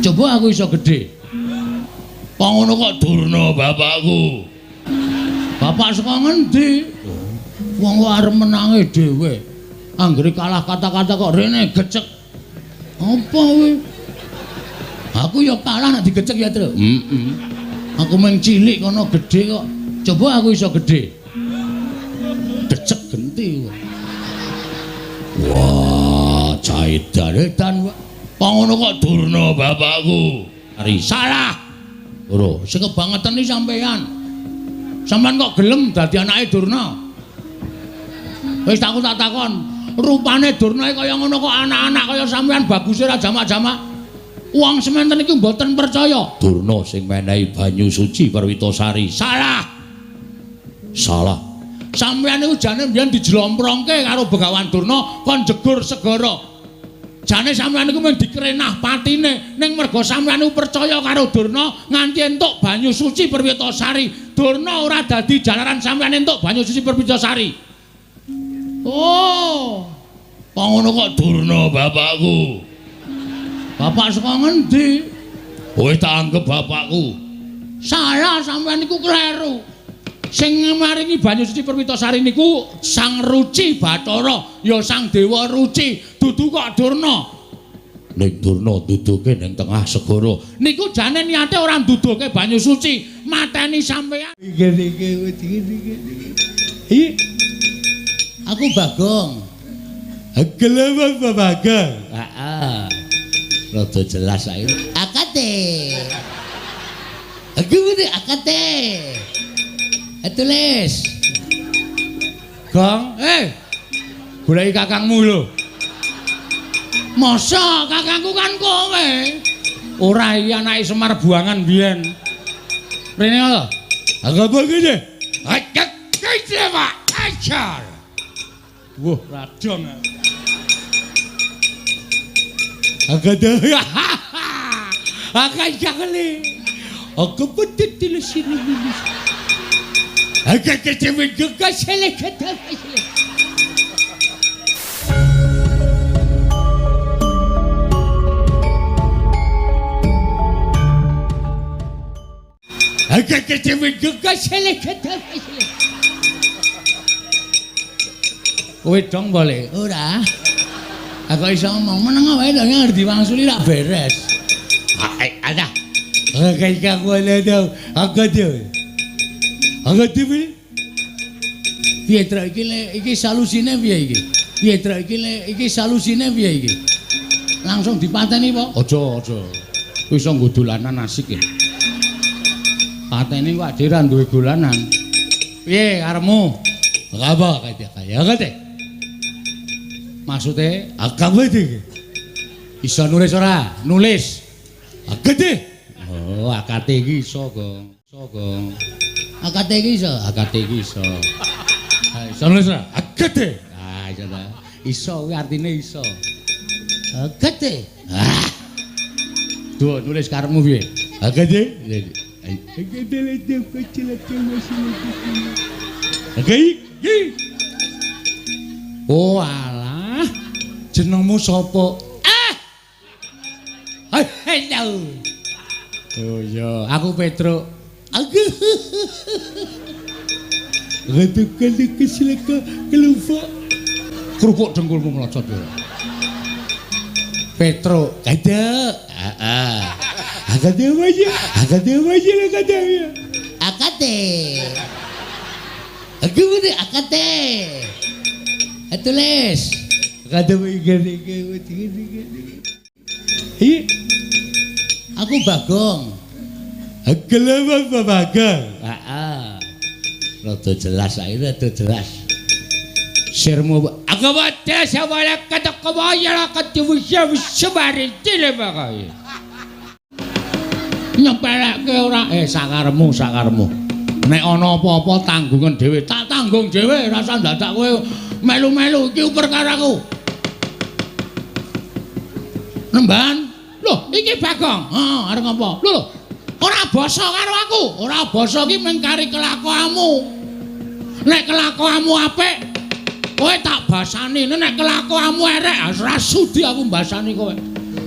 Coba aku iso gede. Pangono kok Durna bapakku. Bapak saka ngendi? Wong arep menange dhewe. Anggere kalah kata-kata kok rene gecek. Apa kuwi? Aku ya kalah nek digecek ya, Tru. Aku mung cilik kono gedhe kok. Coba aku iso gedhe. Decek genti. Wah, caedan-edan kok. Pangono kok Durna bapakku. Ari salah. Ora, sing kebangetan iki sampean. Sampeyan kok gelem dadi anake Durna? Wis tak takon, rupane Durna kaya ngono kok anak-anak kaya sampeyan baguse ra jamak-jamak. Wong sementen iki mboten percaya. Durna sing menehi banyu suci Perwitasari. Salah. Salah. Sampeyan niku jane mbiyen dijlomprongke karo Begawan Durna kon jegur segara. Jane sampeyan niku mung dikrenah patine ning merga sampeyan niku percaya karo Durna nganti entuk banyu suci Perwitasari. Durna ora dadi jalaran sampeyan entuk banyu suci Perwitasari. Oh. Pangono kok Durna bapakku. Bapak saka ngendi? Kowe tak anggap bapakku. Salah sampeyan niku kleru. Sing maringi banyu suci Perwitasari niku Sang Ruci Bathara, ya Sang Dewa Ruci, dudu kok Durna. Ning Durna duduke ning tengah segara. Niku jane niate ora nduduke banyu suci, mateni sampeyan. Iki aku Bagong. Gelem apa Bagong? Heeh. Rada jelas saiki. Akate. Aku mesti akate. Tulis. Gong, goleki kakangmu lho. Masa kakangku kan kowe. Ora iki anake Semar Buangan biyen. Rene lho. Agak apa iki? Ajak kaya Pak. Ajar. Wah, radong. Agak dah. Agak jakle. Aku betul tulis sini. Agak kecewa juga selek kata. Agak kecewa juga selek kata. Kowe dong boleh? Ora. Aku iso ngomong meneng wae to ngerti wangsuli rak beres. Ada. Agak kaku ada. Agak tuh. Agak piye? Piye tra iki salusine piye iki? Piye tra iki salusine piye iki? Langsung dipateni apa? Aja. Wis iso nggo dolanan asik ya. Pateni kok dhewe ra duwe dolanan. Piye karepmu? Apa kaya kate? Maksude agak wae iki. Iso nulis ora? Nulis. Agate. Oh, akate iki iso, Gong. Akate iki iso. Iso nulis ora? Akate. Ah, iso ta. Iso kuwi artine iso. Akate. Ah. Duh, nulis karepmu piye? Akate. Akate lede kecil-kecil masih. Iki. Oh, alah. Jenengmu sapa? Hello. Oh iya, aku Petro. Aku. Retukan keselaka kelupa. Kerupuk dengkulmu melocot ya. Petro, kada. Akade aja. Akade. Aku udah akade. Tulis. Akade iki. Aku Bagong. Gelem apa Bagong? Heeh. Rada jelas saiki rada jelas. Sirmu aku wae sawala kata kawaya katiwisya sebare dile bakae. Nyepeleke ora sakaremu. Nek ana apa-apa tanggungan dhewe, tak tanggung dhewe, rasa dadak kowe melu-melu iki perkaraku. Nemban. Loh, iki Bagong. Arep ngopo? Lho, ora basa karo aku. Ora basa iki mengkari kelakuanmu. Nek kelakuanmu apik, kowe tak basani. Nek kelakuanmu elek, ora sudi aku mbasani kowe.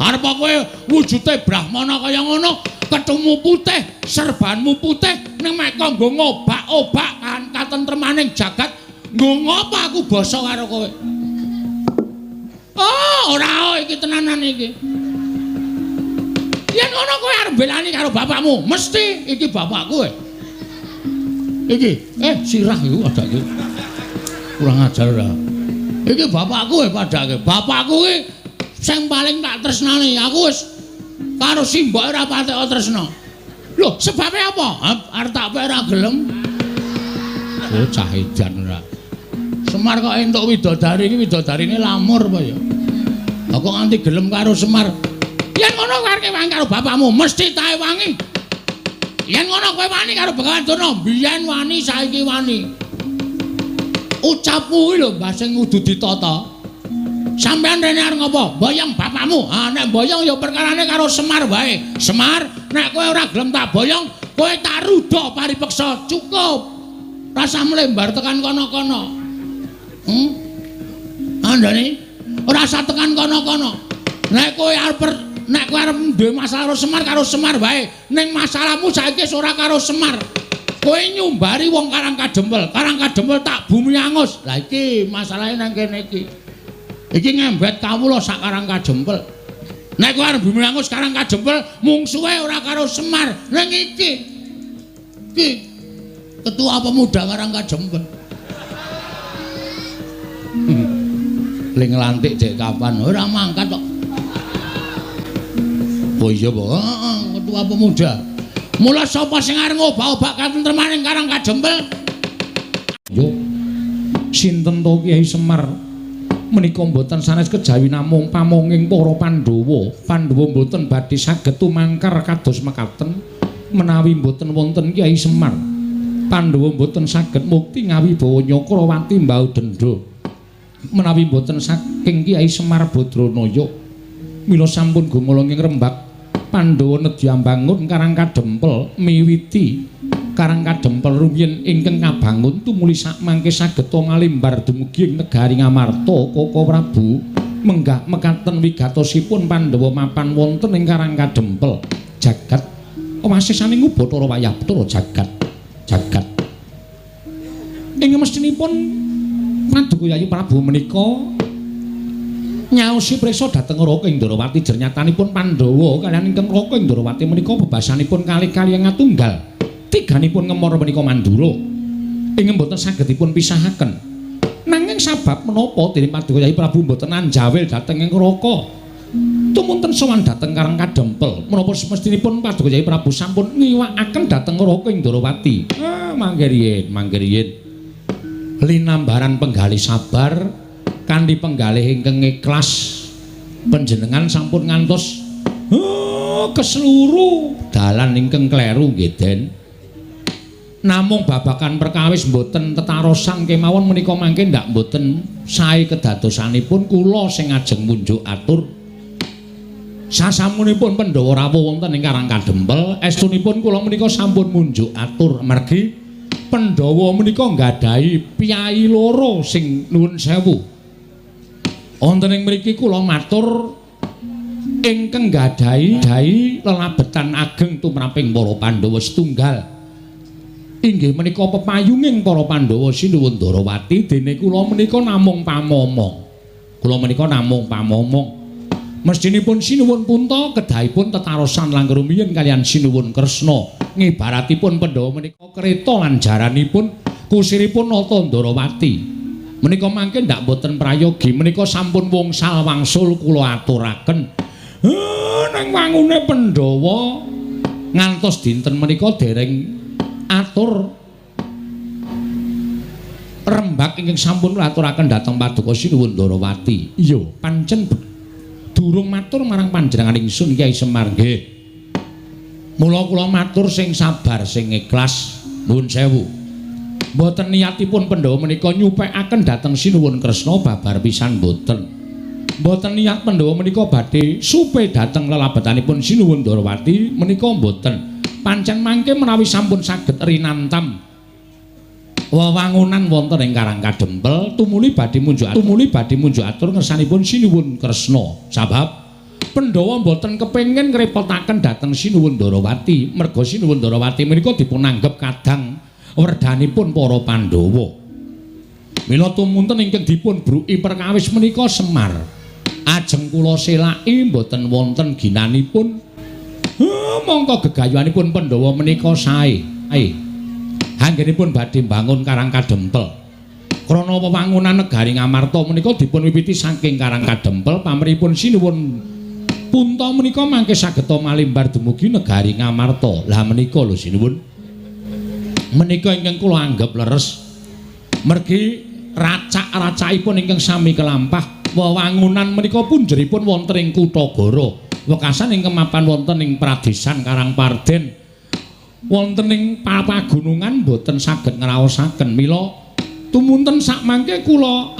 Arep kowe wujude brahmana kaya ngono, ketemu putih, serbanmu putih, ning mek kanggo ngobak-obak kan katentremaning jagat, nggo ngopo aku basa karo kowe? Oh, ora iki tenanan iki. Yen ngono kowe arep belani karo bapakmu, mesti iki bapakku kowe. Iki, sirah iku padake. Kurang ajar ora. Iki bapakku kowe padake. Bapakku ki sing paling tak tresnani. Aku wis karo simbok ora patek tresna. Lho, sebabe apa? Arep tak pek ora gelem. Oh, cah edan ora. Semar kok entuk widodari iki widodarine lamur apa ya? Lah kok nganti gelem karo Semar. Yen ngono kowe arep wangi karo bapakmu, mesti tae wangi. Yen ngono kowe wani karo Begawan Durna, biyen wani saiki wani. Ucapmu kuwi lho Mbah sing kudu ditata. Sampeyan rene arep ngopo? Boyong bapakmu. Ah nek boyong ya perkarane karo Semar wae. Semar, nek kowe ora gelem tak boyong, kowe tak rudha paripeksa. Cukup. Rasa mlembar tekan kono-kono. Andane ora usah tekan kono-kono. Nek kowe arep duwe masalah karo Semar wae. Ning masalahmu saiki ora karo Semar. Kowe nyumbari wong Karang Kadempel. Karang Kadempel tak bumi angus. Lah iki masalahe nang kene iki. Iki ngembet kawula sak Karang Kadempel. Nek kowe arep bumi angus Karang Kadempel mungsuhe ora karo Semar. Ning iki ketua pemuda Karang Kadempel. Ling lantik cek kapan ora mangkat kok. Oh iya, Pak. Ketua pemuda. Mula sapa sing arep ngobak-obak katentremaning Karang Kadempel? Yo. Sinten to Kyai Semar? Menika mboten sanes kejawi namung pamonging para Pandhawa. Pandhawa mboten badhe saged tumangkar kados mekaten menawi mboten wonten Kyai Semar. Pandhawa mboten saged mukti ngawibawa Nyakrawati mbau dendha. Menawi mboten saking Kyai Semar Badranaya, mila sampun gumula ing Rembag Pandhawa nedya mbangun Karang Kadempel miwiti Karang Kadempel rumiyin ingkang kabangun tumuli sakmangke saged ngalimbar dumugi ing negari Ngamarta. Koko Prabu menggah mekaten wigatosipun Pandhawa mapan wonten ing Karang Kadempel jagat wasesane Bathara wayah Bathara jagat ing mestinipun Paduka Yayi Prabu menika nyaosi prisa dhateng Raka Indrawati jernyatanipun Pandhawa kaliyan ingkang Raka Indrawati menika bebasanipun kalih-kalih ngatunggal tiganipun ngemor menika Mandura ing mboten sagedipun pisahaken nanging sabab menapa dening Paduka Yayi Prabu mboten anjawil dhateng ing Raka tumunten sowan dhateng Karang Kadempel menapa semestinipun Paduka Yayi Prabu sampun ngiwakaken dhateng Raka Indrawati mangke riyin linambaran penggalih sabar kanthi penggalih ingkang ikhlas panjenengan sampun ngantos keseluruh dalan ingkang kleru nggih Den. Namung babakan perkawis mboten tetarosan kemawon menika mangke ndak mboten sae kedadosanipun kula sing ajeng munjuk atur sasamunipun Pandhawa rawuh wonten ing Karang Kadempel estunipun kula menika sampun munjuk atur mergi Pandhawa menika nggadahi piyai loro sing nuwun sewu. Wonten ing mriki kula matur ingkang nggadahi lelabetan ageng tumraping para Pandhawa setunggal. Inggih menika pepayunging para Pandhawa Sinuwun Darawati dene kula menika namung pamomong. Kula menika namung pamomong. Mestinipun Sinuwun Punta kedahipun tetarosan langkung rumiyin kalian Sinuwun Kresna. Ngibaratipun Pandhawa menika kreta lan jaranipun kusiripun Nata Darawati. Menika mangke ndak boten prayogi menika sampun wungsal wangsul kula aturaken nang wangune Pandhawa ngantos dinten menika dereng atur rembag ingkang sampun aturaken dhateng Paduka Sinuwun Darawati. Iya pancen durung matur marang panjenengan ingsun Kyai Semar nggih. Mula kula matur sing sabar sing ikhlas nuwun sewu. Mboten niatipun Pandhawa menika nyupekaken dhateng Sinuwun Kresna babar pisan mboten. Mboten niat Pandhawa menika badhe supe dhateng lelabetanipun Sinuwun Darawati menika mboten. Pancen mangke menawi sampun saged rinantam wewangunan wonten ing Karang Kadempel tumuli badhe munjuk atur ngersanipun Sinuwun Kresna. Sabab Pandhawa mboten kepengin ngrepotaken dhateng Sinuwun Ndarawati, merga Sinuwun Ndarawati menika dipun anggep kadang werdanipun para Pandhawa. Mila tumunten ingkang dipun bruki perkawis menika Semar. Ajeng kula selaki mboten wonten ginanipun. Mongko gegayuhanipun Pandhawa menika sae. Anggenipun badhe mbangun Karang Kadempel. Krana wewangunan negari Ngamarta menika dipun wiwiti saking Karang Kadempel pamripun Sinuwun Punta menika mangke sageta malimbar dumugi negari Ngamarta. Lah menika lho Sinuwun. Menika ingkang kula anggap leres. Mergi racak-racakipun ingkang sami kelampah. Wewangunan menika punjeripun wonten ing Kutagara. Wekasan ingkang mapan wonten ing Pradesan Karangparden. Wonten ing pagunungan boten saged ngraosaken. Mila tumunten sak mangke kula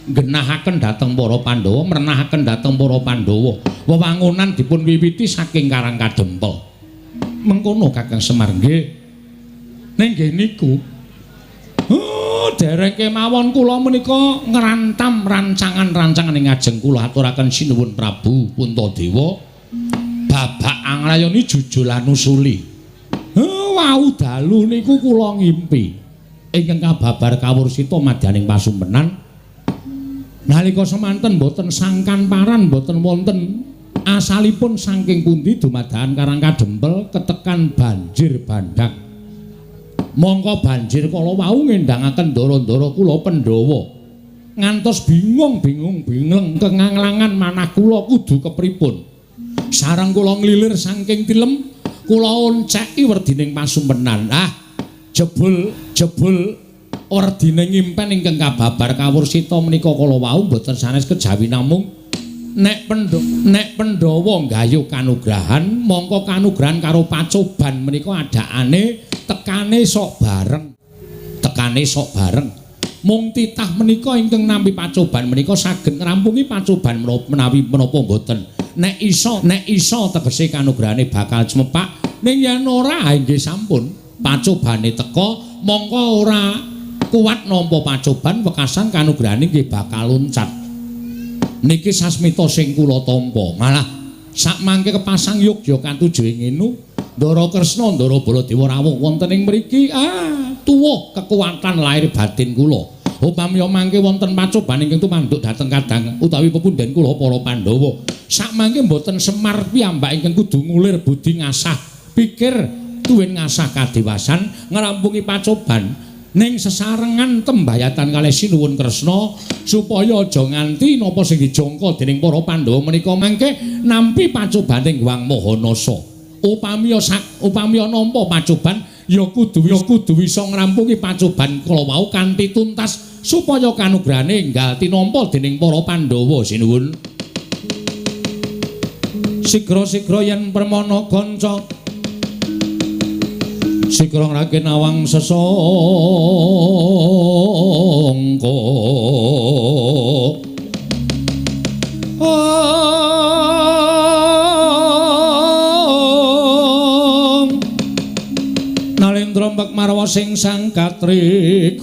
genahaken dhateng para Pandhawa, mrenahaken dhateng para Pandhawa. Wewangunan dipun wiwiti saking Karang Kadempel. Mengkono Kakang Semar nggih. Ning nggih niku. Dereng kemawon kula menika ngrantam rancangan-rancangan ing ajeng kula aturaken Sinuwun Prabu Puntadewa babak angrayoni jujulan usuli. Wau dalu niku kula ngimpi ingkang kababar kawursita madyaning pasumpenan. Nalika semanten boten sangkan paran boten wonten asalipun saking pundi dumadakan Karang Kadempel ketekan banjir bandhak. Mongko banjir kala wau ngendhangaken ndara-ndara kula Pandhawa. Ngantos bingung kenganglangan manah kula kudu kepripun. Sareng kula nglilir saking tilem kula onceki werdining pasumpenan. Jebul werdine ngimpen ingkang kababar kawursita menika kala wau boten sanes kejawi namung nek Pandhawa nggayuh kanugrahan mongko kanugrahan karo pacoban menika adakane tekane sok bareng mung titah menika ingkang nampi pacoban menika saged ngrampungi pacoban menawi menapa boten nek iso tegese kanugrahane bakal cemepak ning yen ora inggih sampun pacobane teka mongko ora kuat nampa pacoban wekasan kanugrahane nggih bakal luncat. Niki sasmita sing kula tampa. Malah sak mangke kepasang Yogya katujuh ngenu Ndara Kresna Ndara Baladewa rawuh wonten ing mriki tuwuh kekuatan lahir batin kula. Upami mangke wonten pacoban ingkang tumanduk dhateng kadang utawi pepundhen kula para Pandhawa. Sak mangke mboten Semar piyambak ingkang kudu ngulir budi ngasah pikir tuwin ngasah kadewasan ngrampungi pacoban. Ning sesarengan tembayatan kalih Sinuwun Kresna supaya aja nganti napa sing dijangka dening para Pandhawa menika mangke nampi pacobaning Wang Mahanasa. Upami nampa pacoban ya kudu bisa ngrampungi pacoban kala wau kanthi tuntas supaya kanugrahane enggal tinampa dening para Pandhawa Sinuwun. Sigra-sigra yen permana kanca Sigra ngraken awang sesangka Nalendra mbek marwa sing sang Katri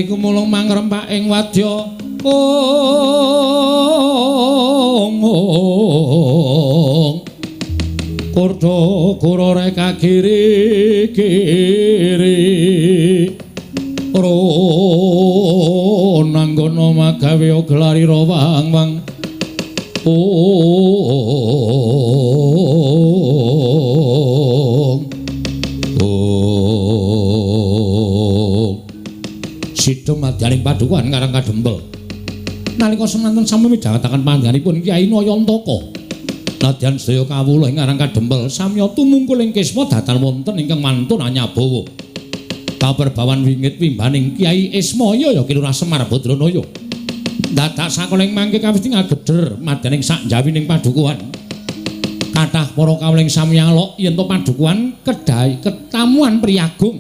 gumulung mangrempak ing wadya Kurdo kurore kagiri-giri Ronanggono magawe glari rawang-wang Sida madyaning padukuhan Karang Kadempel nalika semanten sami midhangetaken panjenenganipun Kyai Nayantaka nadyan sedaya kawula ing Karang Kadempel samya tumungkul ing kisma datan wonten ingkang mantun anyabawa kaperbawan wingit wimbaning Kyai Ismaya ya Kilurah Semar Badranaya dadak sakoling mangke kawis ngageder madyaning sak jawining padukuhan kathah para kawuling sami alok yen to padukuhan ketamuan priyagung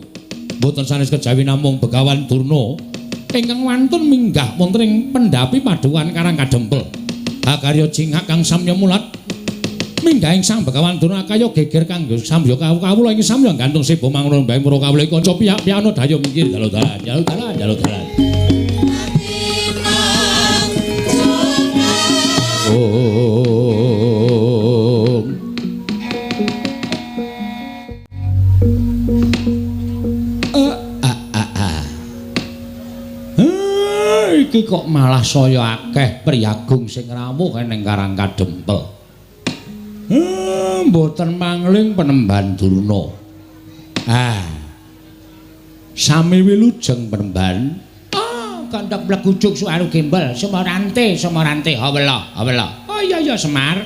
boten sanes kejawi namung Begawan Durna ingkang wantun minggah wonten ing pendhapi padukuhan Karang Kadempel akarya jingak kang samya mulat minggah ing Sang Begawan Durna kaya geger kanggo samya kawula ing samya gantung sebo mangun bae para kawula kanca piyak-piyakna daya minggir dalu-dalan Saiki kok malah saya akeh priyagung sing rawuh ning Karang Kadempel. Mboten mangling Penemban Durna. Sami wilujeng Penemban. Kandak blegujuk suaru gembel, Semorante. Hawela. Oh iya Semar.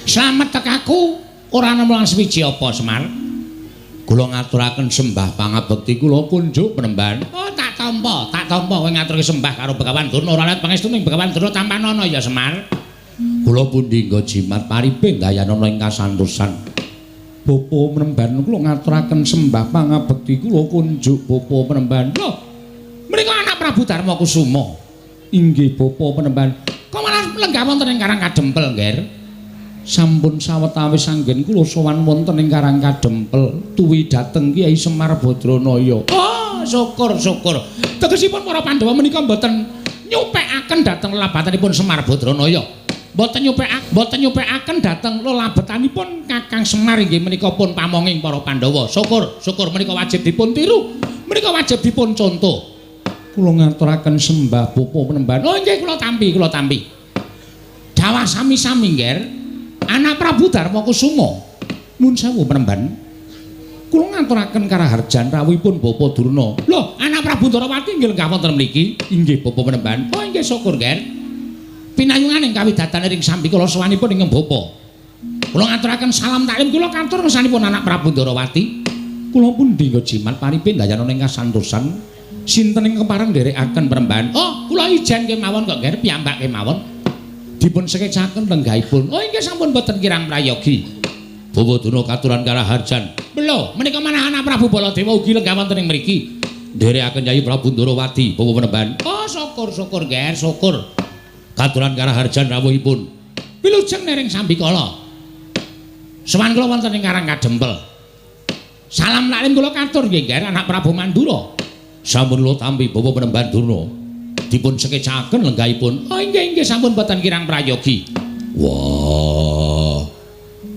Slamet tekaku. Ora nemlang swiji apa Semar? Kula ngaturaken sembah pangabekti kula kunjuk Penemban. Oh tak tampa kowe ngaturke sembah karo Begawan Durna ora let pangestuning Begawan Durna Tampanana ya Semar. Kula pundi nggo jimat pariping dayanana ing kasantosan. Bapa Penemban kula ngaturaken sembah pangabekti kula kunjuk Bapa Penemban. Loh, menika anak Prabu Darma Kusuma. Inggih Bapa Penemban. Kok malah lenggah wonten ing Karang Kadempel, Nger? Sampun sawetawis anggen kula sowan wonten ing Karang Kadempel tuwi dhateng Kyai Semar Badranaya. Oh, syukur. Tegesipun para Pandhawa menika mboten nyupekaken dhateng lelabatanipun Semar Badranaya. Mboten nyupekaken dhateng lelabatanipun Kakang Semar inggih menika pun pamonging para Pandhawa. Syukur menika wajib dipun tiru. Menika wajib dipun contoh. Kula ngaturaken sembah Bapa Penemban. Oh nggih kula tampi. Dawah sami-sami, Nger. Anak Prabu Darma Kusuma. Nuwun sewu Penemban. Kula ngaturaken karaharjan rawuhipun Bapa Durna. Lho, anak Prabu Darawati inggih lenggah wonten mriki. Inggih Bapa Penemban. Oh inggih syukur, Nger. Pinayunganing kawidatane ring sambi kula sowanipun ing Bapa. Kula ngaturaken salam taklim kula kantur ngersanipun anak Prabu Darawati. Kula pun dinggo jimat paripin dayana ing kasantosan. Sinten ing kepareng nderekaken Penemban. Oh, kula ijen kemawon kok, Nger, piyambak kemawon. Dipun sekecaken lenggahipun. Oh inggih sampun boten kirang prayogi. Bapa Durna katuran karaharjan. Lho, menika manah anak Prabu Baladewa ugi lenggah wonten ing mriki. Nderekaken Kyai Prabu Darawati, Bapa Penemban. Oh, syukur, Nger, syukur. Katuran karaharjan rawuhipun. Wilujeng nering sambikala. Sowan kula wonten ing Karang Kadempel. Salam laklim kula katur nggih, Nger, anak Prabu Mandura. Sampun kula tampi Bapa Penemban Durna. Dipun sekecaken lenggahipun. Oh inggih sampun boten kirang prayogi. Wah.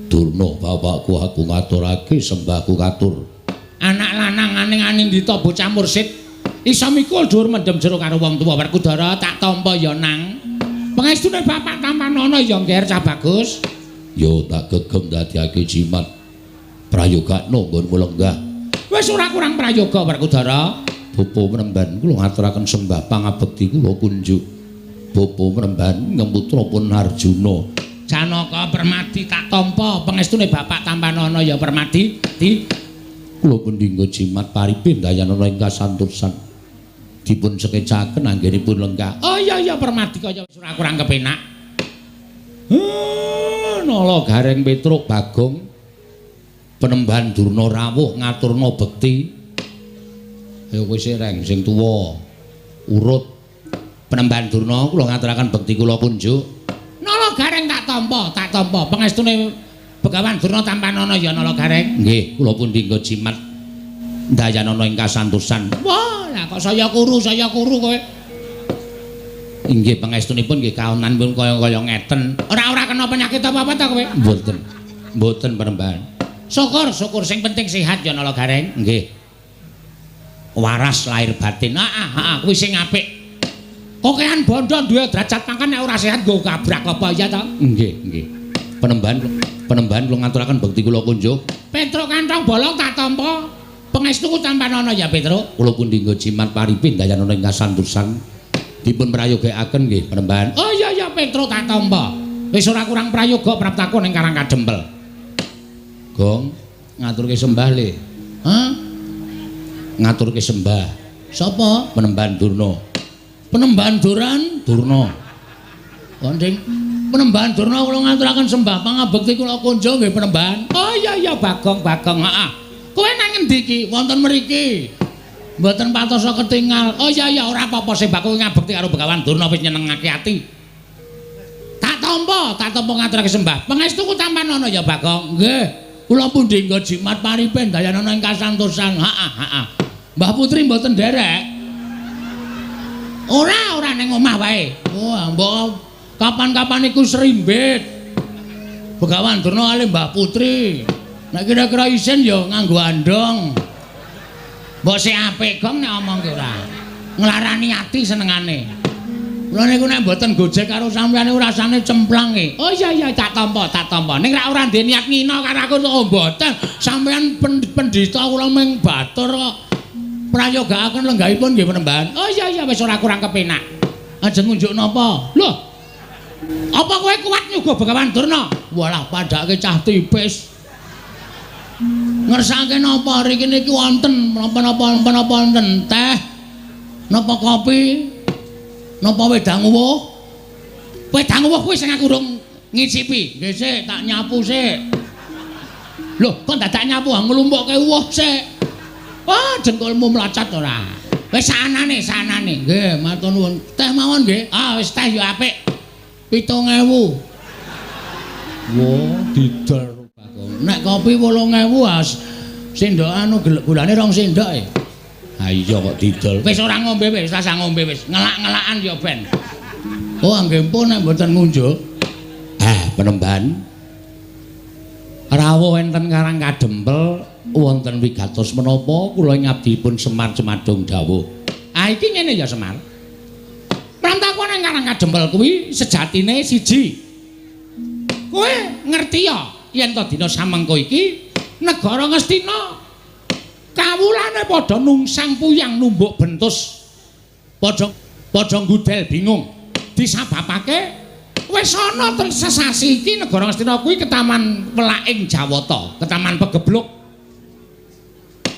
Durna bapakku aku ngaturake sembahku katur. Anak lanang aning-aning dita bocah mursid isa mikul dhuwur mendem jero karo wong tuwa Werkudara tak tampa ya nang. Pangestune bapak Tampanana ya Nger cah bagus. Yo tak gegem dadiake jimat. Prayogakno nggonmu lenggah. Wis ora kurang prayoga Werkudara. Bapa Penemban kula ngaturaken sembah pangabekti kula kunjuk Bapa Penemban ngemutra pun Arjuna Janaka Permadi tak tampa pangestune Bapak Tampanana ya Permadi kula pundi nggo jimat paripin dayanana ing kasantosan dipun sekecaken anggenipun lenggah. Oh iya Permadi kaya wis ora kurang kepenak. Nala Gareng Petruk Bagong Penemban Durna rawuh ngaturna bekti. Ayo kowe sireng sing tuwa. Urut Penemban Durna kula ngaturaken bekti kula kunjuk. Nala Gareng tak tampa pangestune Begawan Durna Tampanana ya Nala Gareng. Nggih, kula pun dinggo jimat dayanana ing kasantosan. Wah, lah kok saya kuru kowe. Inggih pangestunipun nggih kaonanipun kaya ngeten. Ora kena penyakit apa-apa ta kowe? Mboten Penemban. Syukur sing penting sehat ya Nala Gareng. Nggih. Waras lahir batin. Kuwi sing apik. Kokean bondo duwe derajat pangkan nek ora sehat nggo kabrak apa ya to? Nggih. Penemban kula ngaturaken bekti kula kunjuk. Petruk kantong bolong tak tampa. Pangestuku Tampanana ya Petruk. Kula pundi nggo jimat paripin dayanana ing kasantosan. Dipun prayogakaken nggih Penemban. Oh iya Petruk tak tampa. Wis ora kurang prayoga praptakon ing Karang Kadempel. Gong ngaturke sembah le. Ngaturke sembah. Sapa? Penemban Durna. Penemban Durna. Konding Penemban Durna kula ngaturaken sembah pangabekti kula kunjuk nggih Penemban. Oh iya Bagong. Kowe nang endi iki? Wonten mriki. Mboten patosa ketingal. Oh iya ora apa-apa sembah kowe ngabekti karo Begawan Durna wis nyenengake ati. Tak tampa ngaturake sembah. Pangestuku Tampanana ya Bagong. Nggih. Kula pundi nggo jimat paripin dayanana ing kasantosan. Mbah Putri mboten nderek. Ora ning omah wae. Wah, mbok kapan-kapan iku serimbit. Begawan Durna kali Mbah Putri. Nek kira-kira isin ya nganggo andong. Mbok sik apik gong nek omong ki ora. Nglarani ati senengane. Lha niku nek mboten gojek karo sampeyan niku rasane cemplang e. Oh iya tak tampa. Ning ora ndek niat ngina karo aku Oh mboten, sampeyan pendhita kula ming batur kok. Prayogakaken lenggahipun nggih Penembahan. Oh iya wis ora kurang kepenak. Ajeng ngunjuk napa? Lho. Apa kowe kuat nyuga Begawan Durna? Walah padake cah tipis. Ngersake napa riki niki wonten napa wonten teh? Napa kopi? Napa wedang uwuh? Wedang uwuh kuwi sing aku urung ngicipi. Nggih sik tak nyapu sik. Lho, kok dadak nyapu nglumpukke uwuh sik. Wah, jengkolmu mlacat ora. Wis sanane. Nggih, matur nuwun. Teh mawon nggih. Ah, wis teh yo apik. 7.000. Wah, didol. Nek kopi 8.000 sendok anu gulane 2 sendok e. Ha iya kok didol. Wis ora ngombe wis, rasa ngombe wis. Ngelak-ngelakan ya ben. Oh, nggih pun nek mboten ngunjuk. Penembahan. Rawuh enten Karang Kadempel wonten wigatos menapa kula ngabdipun Semar Cemadung dawuh. Iki ngene ya Semar. Prantaku nang Karang Kadempel kuwi sejatine siji. Kowe ngerti ya yen to dina samengko iki negara Ngastina kawulane padha nungsang puyang numbuk bentus padha ngudel bingung disababake wis ana sesasi iki negara Ngastina kuwi ketaman Welaking Jawata, ketaman Pegebluk.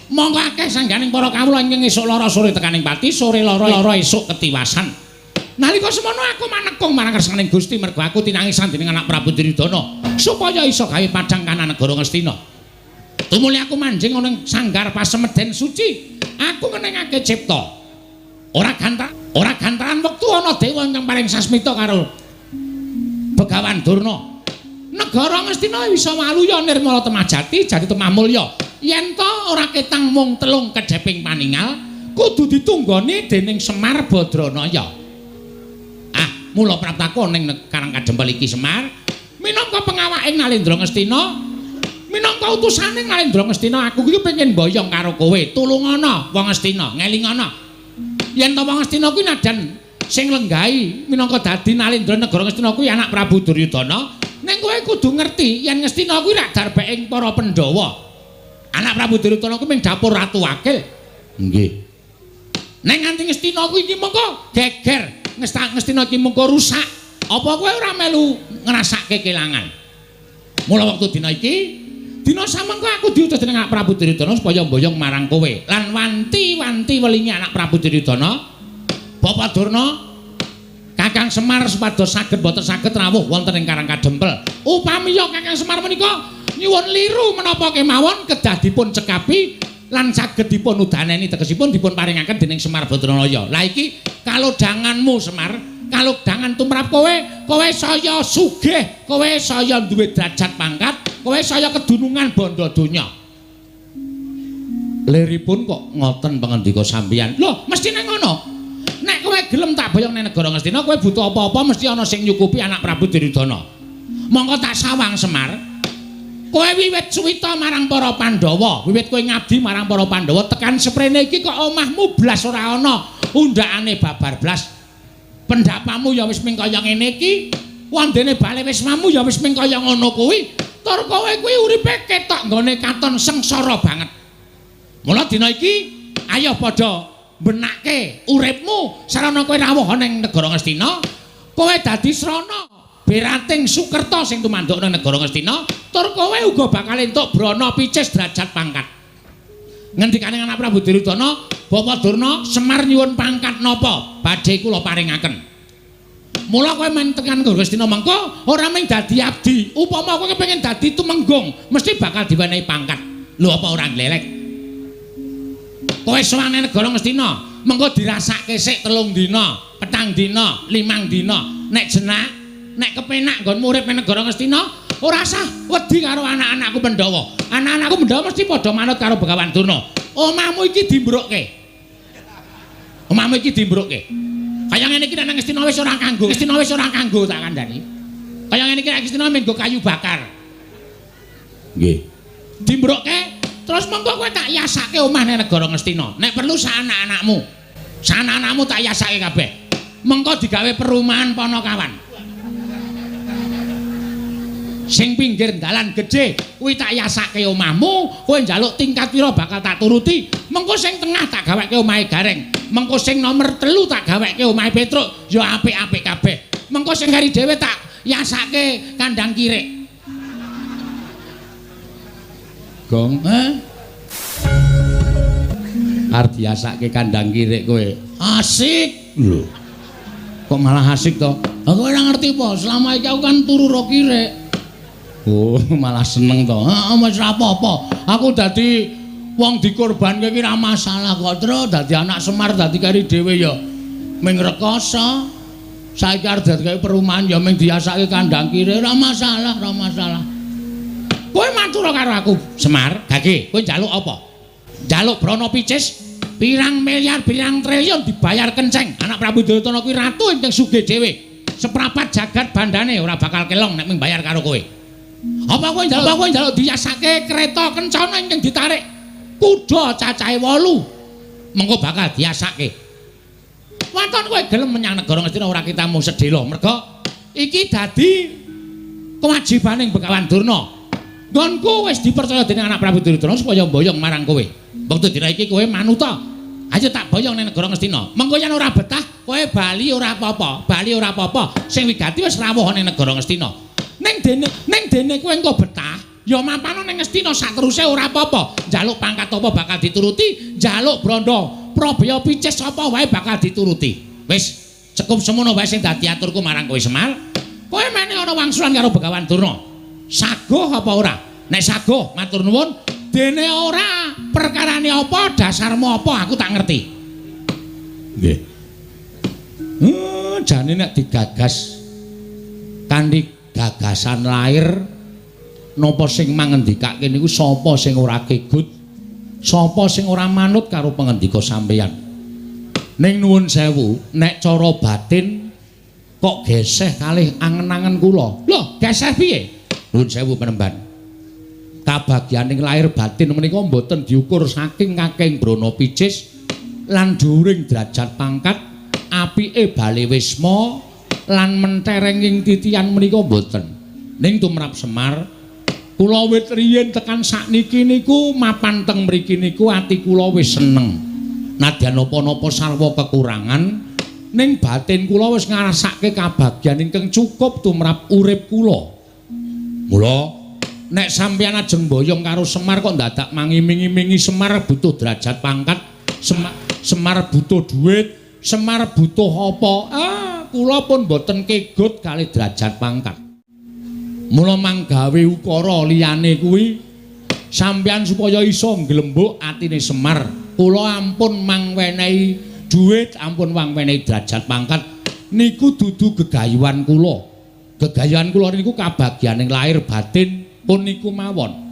Monggo akeh sangganing para kawula ing esuk lara sore tekaning pati, sore lara esuk ketiwasan. Nalika semono aku manekung marang kersaning Gusti mergo aku tinangisan dening anak Prabu Duryudana supaya iso gawe padang kana negara Ngastina. Tumuli aku manjing ana ing sanggar pasemeden suci. Aku ngenengake cipta. Ora gantaran wektu ana dewa ingkang paling sasmita karo Begawan Durna. Negara Ngastina bisa waluya nirmala temajati jadi temah mulya. Yen to ora ketang mung telung kedheping paningal, kudu ditunggoni dening Semar Badranaya. Mula praptaku ning Karang Kadempel iki Semar minangka pengawake Nalendra Ngastina, minangka utusane Nalendra Ngastina, aku iki pengen mboyong karo kowe. Tulungana wong Ngastina, ngelingana. Yen to wong Ngastina kuwi najan sing lenggahi minangka dadi Nalendra negara Ngastina kuwi anak Prabu Duryudana, ning kowe kudu ngerti yen Ngastina kuwi rak darbeking para Pandhawa. Anak Prabu Duryudana kuwi ming dapur Ratu Wakil. Nggih. Ning nganti Ngastina kuwi iki mengko geger. Ngastina iki mengko rusak. Apa kowe ora melu ngrasake kelangan? Mula wektu dina iki, dina samengko aku diutus dening anak Prabu Duryudana supaya mboyong marang kowe lan wanti-wanti welingi anak Prabu Duryudana, Bapak Durna, Kakang Semar supados saged boten saged rawuh wonten ing Karang Kadempel. Upamiya Kakang Semar menika nyuwun liru menapa kemawon kedah dipun cekapi lan saged dipun udaneni tegesipun dipun paringaken dening Semar Badranaya. Lah iki kalodhanganmu Semar, kalodhangan tumrap kowe saya sugih, kowe saya duwe derajat pangkat, kowe saya kedunungan bondo donya. Liripun kok ngoten pangandika sampeyan. Lho, mestine ngono. Nek kowe gelem tak boyong ning negara Ngastina, kowe butuh apa-apa mesti ana sing nyukupi anak Prabu Duryudana. Monggo tak sawang Semar. Kowe wiwit suwita marang para Pandhawa, wiwit kowe ngabdi marang para Pandhawa tekan seprene iki kok omahmu blas ora ana undakane babar blas. Pendapamu ya wis ming kaya ngene iki, wandene bale wismamu ya wis ming kaya ngono kuwi. Tur kowe kuwi uripe ketok nggone katon sengsara banget. Mula dina iki ayo padha benake uripmu sarana kowe rawuh ning negara Ngastina, kowe dadi srana Berating Sukerta sing tumanduk nang negara Ngastina, tur kowe uga bakal entuk brana picis derajat pangkat. Ngendikane anak Prabu Duryudana, Bapak Durna, Semar nyuwun pangkat napa? Badhe kula paringaken. Mula kowe men tekan negara Ngastina mengko ora mung dadi abdi, upama kowe kepengin dadi tumenggung, mesti bakal diwenehi pangkat. Lho apa ora glelek? Kowe sowane negara Ngastina, mengko dirasake sik 3 dina, 4 dina, 5 dina. Nek jenak nek kepenak nggon urip ning negara Ngastina, ora usah wedi karo anak-anakku Pandhawa. Anak-anakku Pandhawa mesti padha manut karo Begawan Durna. Omahmu iki dimbrukke. Omahmu iki dimbrukke. Kaya ngene iki nang Ngastina wis ora kanggo. Ngastina wis ora kanggo tak kandhani. Kaya ngene iki nang Ngastina menggo kayu bakar. Nggih. Dimbrukke terus monggo kowe tak yasake omah ning negara Ngastina. Nek perlu sak anak-anakmu. Sak anak-anakmu tak yasake kabeh. Mengko digawe perumahan Ponokawan. Sing pinggir dalan gedhe kuwi tak yasake omahmu, kowe njaluk tingkat pira bakal tak turuti. Mengko sing tengah tak gaweke omahe Gareng. Mengko sing nomor 3 tak gaweke omahe Petruk, ya apik-apik kabeh. Mengko sing kari dhewe tak yasake kandang kirek. Gong, arep diasake kandang kirek kowe. Asik lho. Kok malah asik to? Aku ora ngerti po, selama iki aku kan turu ro kirek. Oh, malah seneng to. Heeh, wis ora apa-apa. Aku dadi wong dikorbanke iki ra masalah kok, Tru. Dadi anak Semar dadi kari dhewe ya ming rekoso. Saiki arep dadi perumahan ya ming diasake kandang kirek, ora masalah, ora masalah. Kowe matur karo aku, Semar. Gage, kowe njaluk apa? Njaluk Brana Picis? Pirang miliar, pirang triliun dibayar kenceng. Anak Prabu Duryudana kuwi ratu ingkang sugih dhewe. Seprapat jagat bandane ora bakal kelong nek ming bayar karo kowe. Apa kowe njaluk diasake kereta kencana ingkang ditarik kuda cacahe 8. Mengko bakal diasake. Waton kowe gelem menyang negara Ngastina ora kita mung sedhela. Merga iki dadi kewajibaning Begawan Durna. Nggonku wis dipercaya dening anak Prabu Duryudana supaya mboyong marang kowe. Wektu dina iki kowe manuta. Ayo tak boyong ning negara Ngastina. Mengko yen ora betah, kowe bali ora apa-apa. Bali ora apa-apa. Sing wigati wis rawuh ning negara Ngastina. Ning dene kowe engko betah, ya mampano ning Ngastina sateruse ora apa-apa. Njaluk pangkat apa bakal dituruti, njaluk Branda Prabaya Picis apa wae bakal dituruti. Wis cukup semono wae sing dadi aturku marang kowe Semar. Kowe meneh ana wangsulan karo Begawan Durna. Saguh apa ora? Nek saguh matur nuwun, dene ora perkarane apa, dasarmu apa aku tak ngerti. Nggih. Jane nek digagas kanthi gagasan lair napa sing mangendikake niku sapa sing ora kegut, sapa sing ora manut karo pangendika sampeyan. Ning nuwun sewu, nek cara batin kok geseh kalih angen-angen kula. Lho, geseh piye? Nuwun sewu penemban. Kabagyaning lahir batin menika mboten diukur saking kakeng Brana Picis lan dhuwuring derajat pangkat, apike bale wisma lan menterenging titian menika mboten. Ning tumrap Semar, kula wit riyin tekan sakniki niku mapan teng mriki niku ati kula wis seneng. Nadyan napa-napa sarwa kekurangan, ning batin kula wis ngrasake kabagyan ingkang cukup tumrap urip kula. Mula nek sampeyan ajeng boyong karo Semar kok dadak mangiming-imingi Semar butuh derajat pangkat, Semar butuh duit, Semar butuh apa? Kula pun boten kegut kali derajat pangkat. Mula manggawe ukara liyane kuwi sampeyan supaya iso nglembuk atine Semar. Kula ampun mangwenehi duit, ampun mangwenehi derajat pangkat niku dudu gegayuhan kula. Gegayuhan kula niku kabagyaning lahir batin pun niku mawon.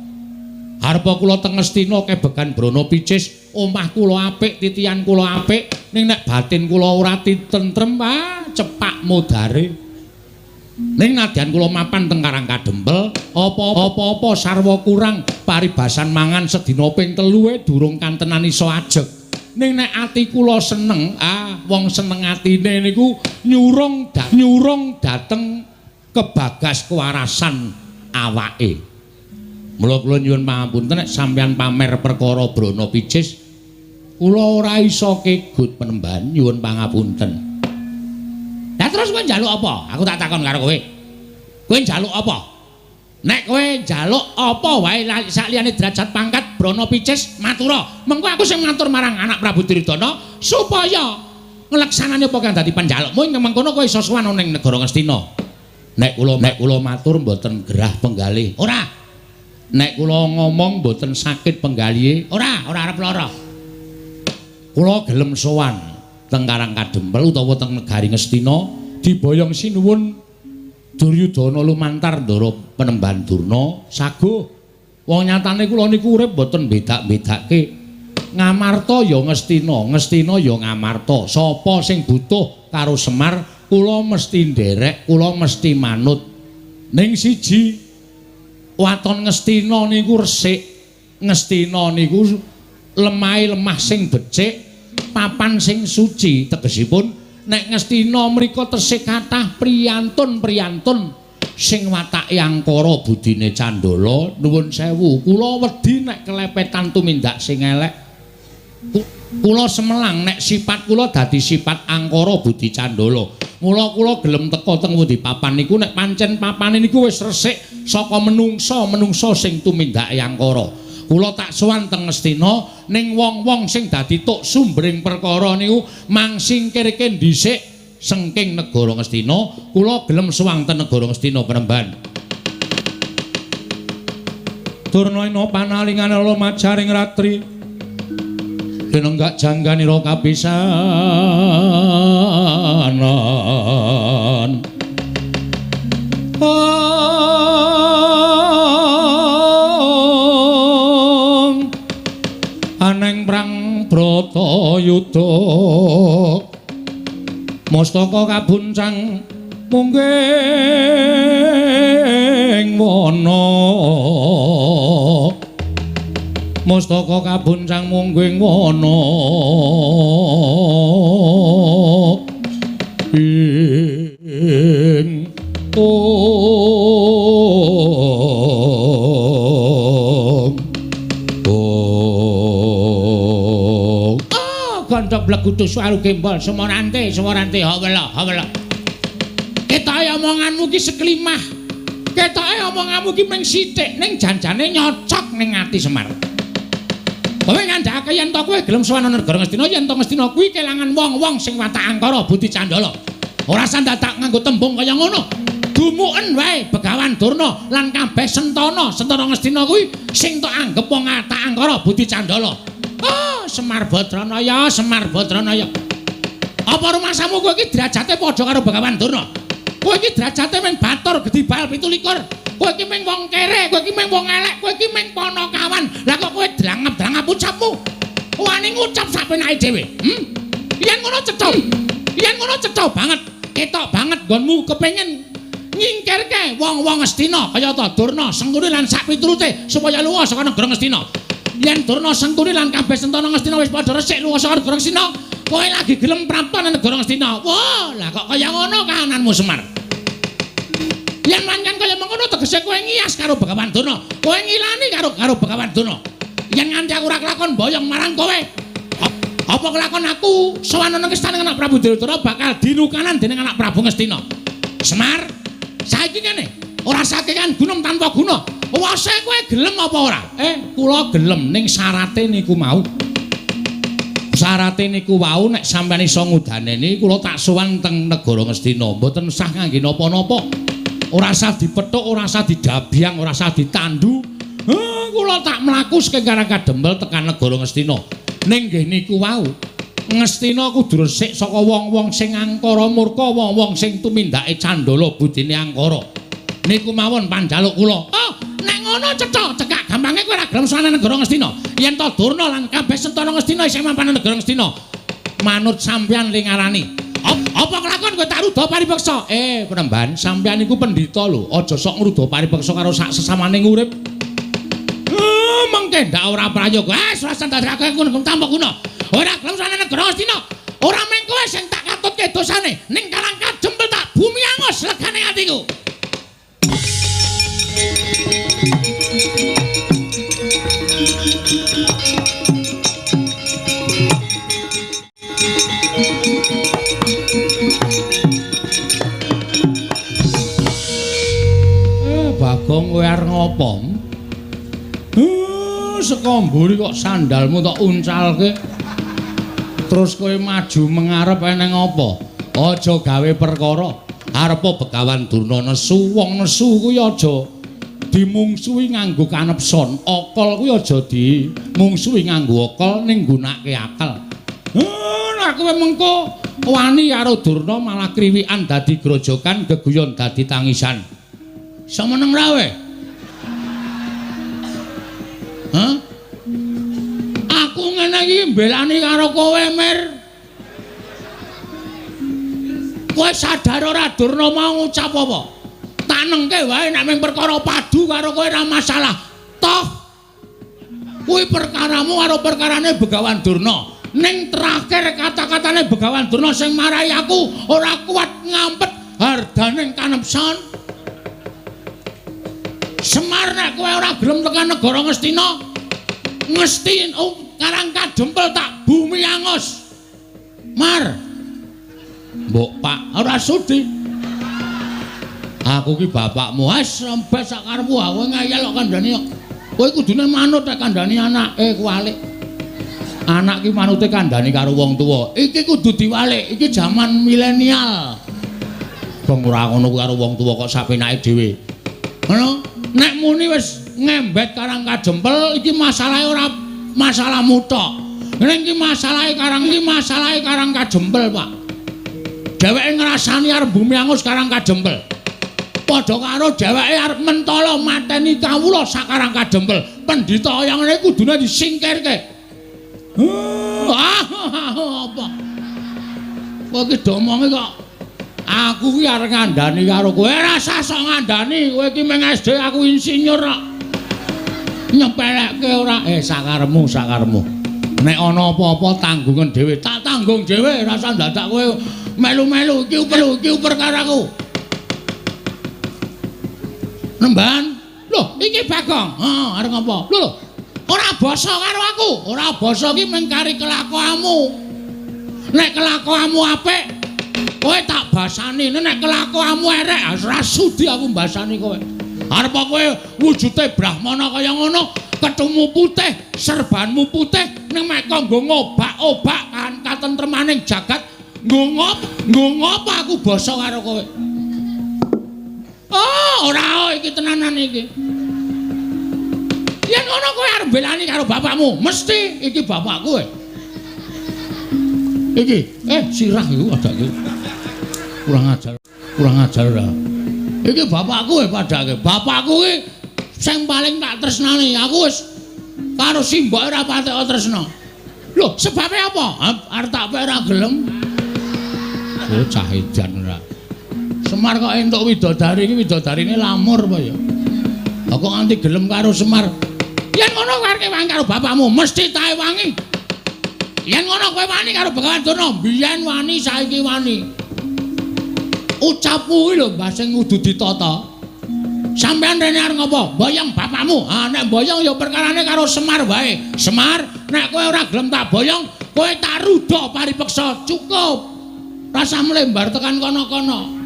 Arepa kula teng Ngastina kebekan Brana Picis, omah kula apik, titian kula apik, ning nek batin kula ora tentrem, cepak modare. Ning nadyan kula mapan teng Karang Kadempel, apa-apa sarwa kurang, paribasan mangan sedina ping 3 durung kantenan iso ajeg. Ning nek ati kula seneng, wong seneng atine niku nyurung dateng kebagas kewarasan awake. Mula kula nyuwun pangapunten nek sampeyan pamer perkara Brana Picis, kula ora iso kegut penemban, nyuwun pangapunten. Lah terus kowe njaluk apa? Aku tak takon karo kowe. Kowe njaluk apa? Nek kowe njaluk apa wae sakliyane derajat pangkat Brana Picis, matura. Mengko aku sing matur marang anak Prabu Duryudana supaya ngleksanane apa kang dadi panjalukmu ing mengkono kowe iso sowan ning negara Ngastina. Nek kula matur mboten gerah penggalih. Ora. Nek kula ngomong mboten sakit penggalihe. Ora arep lara. Kula gelem sowan teng Karang Kadempel utawa teng negari Ngastina diboyong sinuwun Duryudana lumantar ndara penemban Durna saguh. Wong nyatane kula niku urip mboten bedak-bedake. Ngamarta ya Ngastina, Ngastina ya Ngamarta. Sapa sing butuh karo Semar kula mesti nderek, kula mesti manut. Ning siji waton Ngastina niku resik, Ngastina niku lemah sing becik, papan sing suci. Tegesipun nek Ngastina mriko tesih kathah priyantun-priyantun sing watake angkara budine Candala. Nuwun sewu, kula wedi nek kelepetan tumindak sing elek. Kula semelang nek sipat kula dadi sipat angkara budi Candala. Mula kula gelem teka teng pundi papan niku nek pancen papane niku wis resik saka menungsa sing tumindake angkara. Kula tak sowan teng Ngastina ning wong-wong sing dadi tuk sumbering perkara niku mangsingkirke dhisik sengking negara Ngastina. Kula gelem sowan teng negara Ngastina Panembahan. Durna panalingan ala majaring ratri denenggak jangganira kapisanan aneng prang Bratayuda mastaka kabuncang mungging wana mastaka kabuncang mungging wana ing Gandhok blegudu suaru gembol semorante hawela ketoke omonganmu ki seklimah ketoke omonganmu ki mung sithik ning janjane nyocok ning ati Semar. Kowe ngandhake yen to kowe gelem sowan negara Ngastina yen to Ngastina kuwi kelangan wong-wong sing watak angkara budi Candala. Ora usah dadak nganggo tembung kaya ngono. Dumuken wae Begawan Durna lan kabeh Sentana Ngastina kuwi sing tok anggep wong watak angkara budi Candala. Semar Badranaya. Apa rumasamu kowe iki derajate padha karo Begawan Durna? Kowe iki derajate mung batur gedibal 17. Kowe iki mung wong kere, kowe iki mung wong elek, kowe iki mung Panakawan. Lah kok kowe drangep-drangep ucapmu? Wani ngucap sapenake dhewe. Yen ngono cetha banget. Ketok banget nggonmu kepengin nyingkirke wong-wong Ngastina kaya ta Durna, Sengkuni lan sak piturute supaya luwih saka negara Ngastina. Yen Durna, Sengkuni lan kabeh Sentana Ngastina wis padha resik luwih saka negara Ngastina, kowe lagi gelem prapta nang negara Ngastina. Wah, lah kok kaya ngono kahananmu Semar. Yen pancen kaya mengkono tegese kowe ngiyas karo Begawan Durna. Kowe ngilani karo Begawan Durna. Yen nganti aku ora kelakon boyong marang kowe, apa kelakon aku sowan nang istane anak Prabu Duryudana bakal dinukanan dening anak Prabu Ngastina. Semar, saiki kene ora sakekan gunung tanpa guna. Wase kowe gelem apa ora? Kula gelem ning syarate niku mau. Syarate niku wau nek sampeyan iso ngudaneni kula tak sowan teng negara Ngastina. Mboten usah ngangge napa-napa. Ora usah dipethuk, ora usah didabyang, ora usah ditandu. Kula tak mlaku sekengkara kadempel tekan negara Ngastina. Ning nggih niku wau Ngastina kudu resik saka wong-wong sing angkara murka, wong-wong sing tumindake Candala budine angkara. Niku mawon panjaluk kula. Nek ngono cekak gampange kowe ora gelem sowan negara Ngastina. Yen to Durna lan kabeh Sentana Ngastina isih mapan negara Ngastina. Manut sampeyan lingarani. Apa kelakon kowe tak ruda paripeksa? Penemban, sampeyan iku pendhita lho, aja sok ngruda paripeksa karo sak sesamaning urip. Mengke ndak ora prayoga. Ora sandhake ngono tanpa guna. Ora gelem sowan negara Ngastina. Ora mung kowe sing tak katutke dosane, ning kalangka jempel tak bumi angus legane atiku. Bagong kowe arep ngopo? Saka mburi kok sandalmu tok uncalke. Terus kowe maju mengarep eneng apa? Aja gawe perkara. Arepa Begawan Durna nesu, wong nesu kuwi aja dimungsuhi nganggo kanepson. Okol kuwi aja dimungsuhi nganggo okol ning nggunakake akal. Lah kowe mengko wani karo Durna malah kriwikan dadi grojokan, geguyon dadi tangisan. Semeneng ra we? Aku ngene iki mbelani karo kowe, Mir. Kowe sadar ora Durna mau ngucap apa? Tak nengke wae nek mung perkara padu karo kowe ora masalah. Toh kuwi perkaramu karo perkarane Begawan Durna. ning terakhir kata-katane Begawan Durna sing marahi aku ora kuat ngampet hardaning kanepsan. Semar nek kowe ora gelem tekan negara Ngastina, Ngastin Karang Kadempel tak bumi angus. Mar. Mbok Pak, ora sudi. Aku ki bapakmu, wis rembes sak karepmu, kowe ngayal kok kandhani kok. Kowe kudune manut nek kandhani anake kuwalik. Anak ki manute kandhani karo wong tuwa. Iki kudu diwalik, iki jaman milenial. Bang ora ngono karo wong tuwa kok sapenake dhewe. Ngono. Nek muni wis ngembet Karang Kadempel iki masalahe ora masalahmu tok. Ning iki masalahe Karang Kadempel, Pak. Dheweke ngrasani arep bumi angus Karang Kadempel. Padha karo dheweke arep mentala mateni kawula sak Karang Kadempel. Pendhita yang ngene kudune disingkirke. Apa? Kowe iki domonge kok aku ki arep ngandani karo kowe, ora usah sok ngandani, kowe iki meng SD aku insinyur kok. Nyepelekke ora sakaremu. Nek ana apa-apa tanggungan dhewe, tak tanggung dhewe, ora usah dadak kowe melu-melu iki uper karo aku. Nemban. Lho, iki Bagong. Arep ngopo? Lho, ora basa karo aku. Ora basa iki mung kari kelakuanmu. Nek kelakuanmu apik, kowe tak basani. Nek kelakuanmu erek, ora sudi aku mbasani kowe. Arep kowe wujude brahmana kaya ngono, ketemu putih, serbanmu putih, ning mek kanggo ngobak-obak kan katentremaning jagat, ngop aku basa karo kowe. Oh, ora iki tenanan iki. Yen ngono kowe arep belani karo bapakmu, mesti iki bapakku. Iki, sirah iku adake. Kurang ajar ora. Iki bapakku padake. Bapakku ki sing paling tak tresnani. Aku wis karo simboke ora patek tresna. Lho, sebabe apa? Arep tak ora gelem. Oh, cah edan ora. Semar kok entuk widodari iki widodarine lamur apa ya? Kok nganti gelem karo Semar. Yen ngono kowe arep wangi karo bapakmu, mesti tae wangi. Yen ngono kowe wani karo Begawan Durna, biyen wani saiki wani. Ucapmu iki lho mbah sing kudu ditata. Sampeyan rene arep ngopo? Boyong bapakmu. Nek boyong ya perkarane karo Semar wae. Semar, nek kowe ora gelem tak boyong, kowe tak rudha paripeksa. Cukup. Rasa mlembar tekan kono-kono.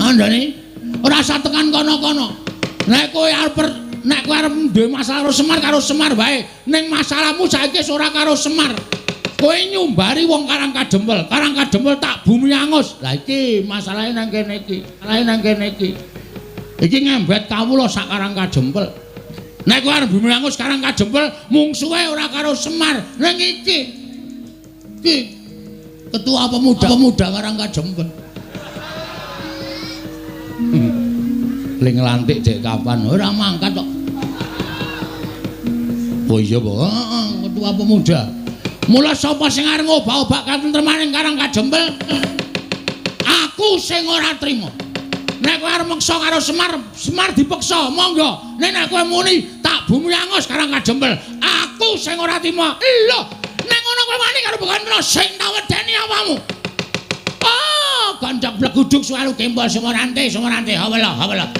Andane ora usah tekan kono-kono. Nek kowe arep duwe masalah karo Semar wae. Ning masalahmu saiki wis ora karo Semar. Kowe nyumbari wong Karang Kadempel. Karang Kadempel tak bumi angus. Lah iki masalahe nang kene iki. Iki ngembet kawula sak Karang Kadempel. Nek kowe arep bumi angus Karang Kadempel, mungsuhe ora karo Semar. Ning iki ketua pemuda Karang Kadempel. Ling lantik cek kapan ora mangkat kok. Oh iya, Pak. Ketua pemuda. Mula sapa sing arep ngobak-obak katentremaning Karang Kadempel? Aku sing ora trima. Nek kowe arep meksa karo Semar dipeksa, monggo. Nek kowe muni tak bumi angus Karang Kadempel, aku sing ora trima. Lho, nek ngono kowe wani karo Begawan Durna sing tak wedeni apamu. Oh, gancak bleguduk suwalu kembal Semorante. Hawala.